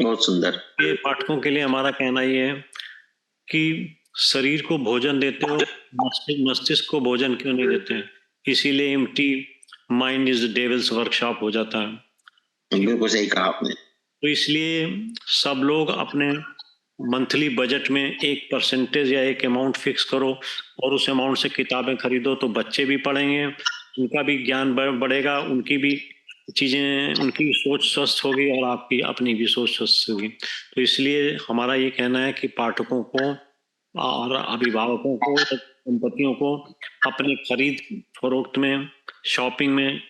बहुत सुंदर।
ये पाठकों के लिए हमारा कहना ये है कि शरीर को भोजन देते हो, मस्तिष्क को भोजन क्यों नहीं देते? इसीलिए empty mind is devils workshop हो जाता है।
बिल्कुल सही कहा आपने।
तो इसलिए सब लोग अपने मंथली बजट में एक परसेंटेज या एक अमाउंट फिक्स करो, और उस अमाउंट से किताबें खरीदो, तो बच्चे भी पढ़ेंगे, उनका भी ज्ञान बढ़ेगा, उनकी भी चीजें, उनकी सोच स्वस्थ होगी, और आपकी अपनी भी सोच स्वस्थ होगी। तो इसलिए हमारा ये कहना है कि पाठकों को और अभिभावकों को, दंपतियों को अपने खरीद फरोख्त में, शॉपिंग में,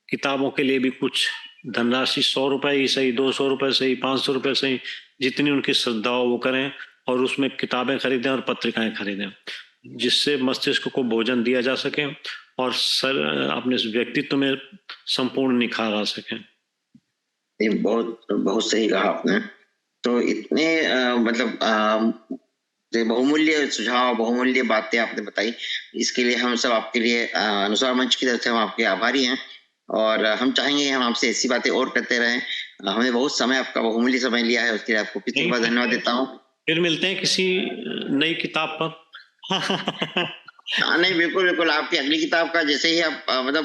किताबों के लिए भी कुछ धनराशि, 100 रुपए ही सही, 200 रुपए सही, 500 रुपए सही, जितनी उनकी श्रद्धा हो वो करें, और उसमें किताबें खरीदें और पत्रिकाएं खरीदें, जिससे मस्तिष्क को भोजन दिया जा सके और अपने व्यक्तित्व में संपूर्ण निखार आ सके।
ये बहुत बहुत सही कहा आपने। तो इतने मतलब ये बहुमूल्य सुझाव, बहुमूल्य बातें आपने बताई, इसके लिए हम सब आपके लिए अनुस्वार मंच की तरफ से हम आपके आभारी हैं, और हम चाहेंगे हम आपसे ऐसी बातें और करते रहें। हमने बहुत समय, आपका बहुमूल्य समय लिया है, उसके लिए आपको कितनी बार धन्यवाद देता हूँ।
फिर मिलते हैं किसी नई किताब पर।
हाँ नहीं, बिल्कुल बिल्कुल, आपकी अगली किताब का जैसे ही आप मतलब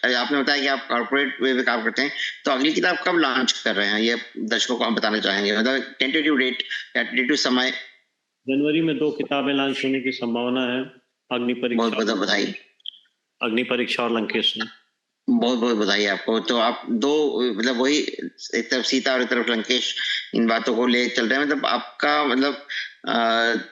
आपने बताया कि आप कॉर्पोरेट वे में काम करते हैं, तो अगली किताब कब लॉन्च कर रहे हैं, ये दर्शकों को हम बताना चाहेंगे, मतलब टेंटेटिव डेट या टेंटेटिव समय?
जनवरी में 2 किताबें लॉन्च होने की संभावना है, अग्नि
बहुत
परीक्षा,
बहुत बधाई।
अग्नि परीक्षा और लंकेश में।
बहुत बहुत बधाई आपको। तो आप दो, मतलब वही, एक तरफ सीता और एक तरफ लंकेश, इन बातों को ले चल रहे हैं, मतलब आपका मतलब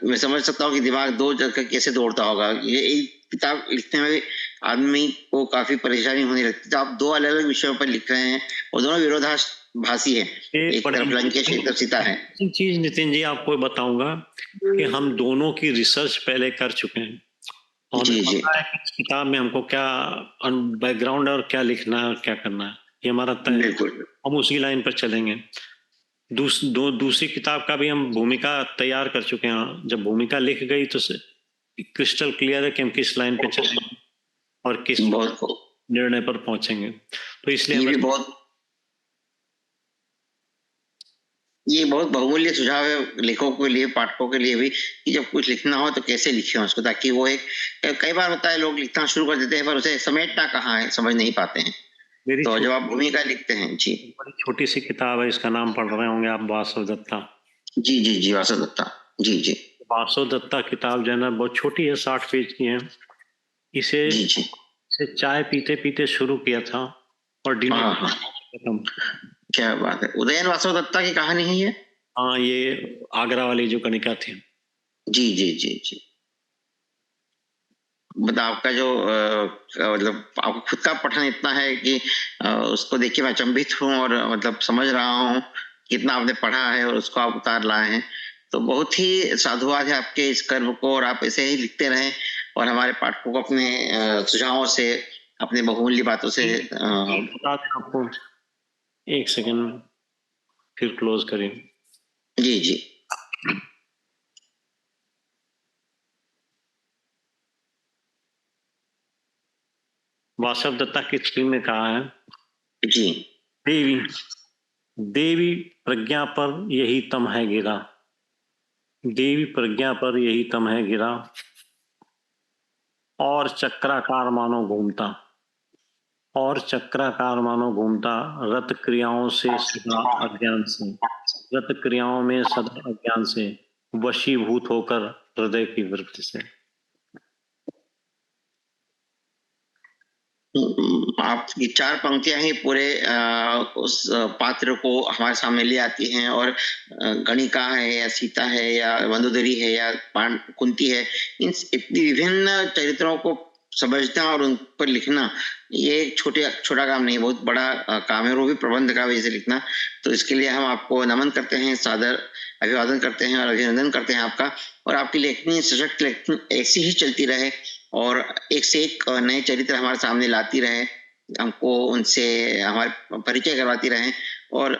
मैं समझ सकता हूँ कि दिमाग दो जगह कैसे दौड़ता होगा। ये एक किताब लिखने में भी आदमी को काफी परेशानी होने लगती है। तो आप दो अलग अलग विषयों पर लिख रहे हैं और दोनों विरोधाभासी है, एक तरफ लंकेश एक तरफ सीता है।
चीज नितिन जी आपको बताऊंगा कि हम दोनों की रिसर्च पहले कर चुके हैं और हमें पता है कि इस किताब में हमको क्या बैकग्राउंड और क्या लिखना है और क्या करना है, ये हमारा तय है।
बिल्कुल,
हम उसी लाइन पर चलेंगे। दूसरी किताब का भी हम भूमिका तैयार कर चुके हैं। जब भूमिका लिख गई तो क्रिस्टल क्लियर है कि हम किस लाइन पे चलेंगे और किस निर्णय पर पहुंचेंगे। तो इसलिए
ये बहुत बहुमूल्य सुझाव है लेखकों के लिए, पाठकों के लिए भी, कि जब कुछ लिखना हो तो कैसे लिखें उसको, ताकि वो एक, कई बार होता है लोग लिखना शुरू कर देते हैं पर उसे समेटना कहाँ है समझ नहीं पाते हैं। तो जब आप भूमिका लिखते हैं जी,
बड़ी छोटी सी किताब है, इसका नाम पढ़ रहे होंगे आप, वासव दत्ता।
जी जी जी, वासव दत्ता, जी जी।
वासव दत्ता किताब जो है ना बहुत छोटी है, 60 पेज की है। इसे चाय पीते पीते शुरू किया था और डिनर खत्म।
क्या बात है, उदयन वासव दत्ता की कहानी है ये?
हाँ, ये आगरा वाली जो कणिका थी। जी
जी जी जी। मतलब आपका जो मतलब आपको खुद का पठन इतना है कि उसको देख के मैं अचंभित हूँ और मतलब समझ रहा हूँ कितना आपने पढ़ा है और उसको आप उतार लाए हैं। तो बहुत ही साधुवाद है आपके इस कर्म को, और आप ऐसे ही लिखते रहें और हमारे पाठकों को अपने सुझावों से, अपने बहुमूल्य बातों से
बता दें आपको। एक सेकंड, फिर क्लोज करें।
जी जी।
वासव दत्ता की थीम में कहा है
जी,
देवी देवी प्रज्ञा पर यही तम है गिरा, देवी प्रज्ञा पर यही तम है गिरा, और चक्राकार मानो घूमता, और चक्राकार मानो घूमता, रत क्रियाओं से सदा अज्ञान से, रत क्रियाओं में सदा अज्ञान से, वशीभूत होकर हृदय की वृत्ति से।
आपकी चार पंक्तियां ही पूरे उस पात्र को हमारे सामने ले आती हैं, और गणिका है या सीता है या मंदोदरी है या कुंती है, इन विभिन्न चरित्रों को समझना और उन पर लिखना ये छोटा काम नहीं, बहुत बड़ा काम है, और वो भी प्रबंध का वजह से लिखना। तो इसके लिए हम आपको नमन करते हैं, सादर अभिवादन करते हैं और अभिनंदन करते हैं आपका। और आपकी लेखनी, सशक्त लेखनी ऐसी ही चलती रहे और एक से एक नए चरित्र हमारे सामने लाती रहे, हमको उनसे हमारे परिचय करवाती रहे, और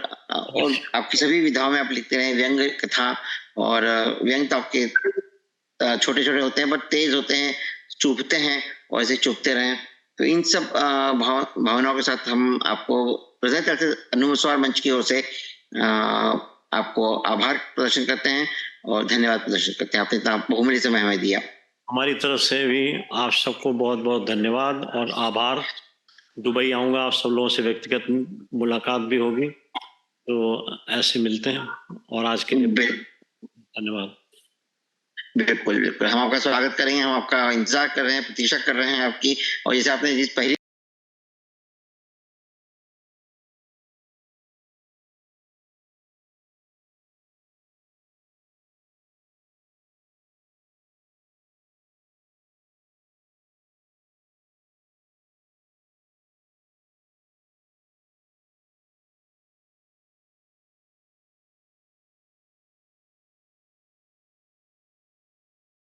आपकी सभी विधाओं में आप लिखते रहे, व्यंग कथा, और व्यंग तो आपके छोटे छोटे होते हैं बट तेज होते हैं, चुभते हैं, और ऐसे चुभते रहें। तो इन सब भावनाओं के साथ हम आपको अनुस्वार मंच की ओर से आपको आभार प्रदर्शन करते हैं और धन्यवाद प्रदर्शन करते हैं। आपने इतना बहुमूल्य समय हमें दिया।
हमारी तरफ से भी आप सबको बहुत बहुत धन्यवाद और आभार। दुबई आऊंगा, आप सब लोगों से व्यक्तिगत मुलाकात भी होगी, तो ऐसे मिलते हैं। और आज के लिए धन्यवाद।
बिल्कुल बिल्कुल, हम आपका स्वागत करेंगे, हम आपका इंतजार कर रहे हैं, प्रतीक्षा कर रहे हैं आपकी। और जैसे आपने जिस पहली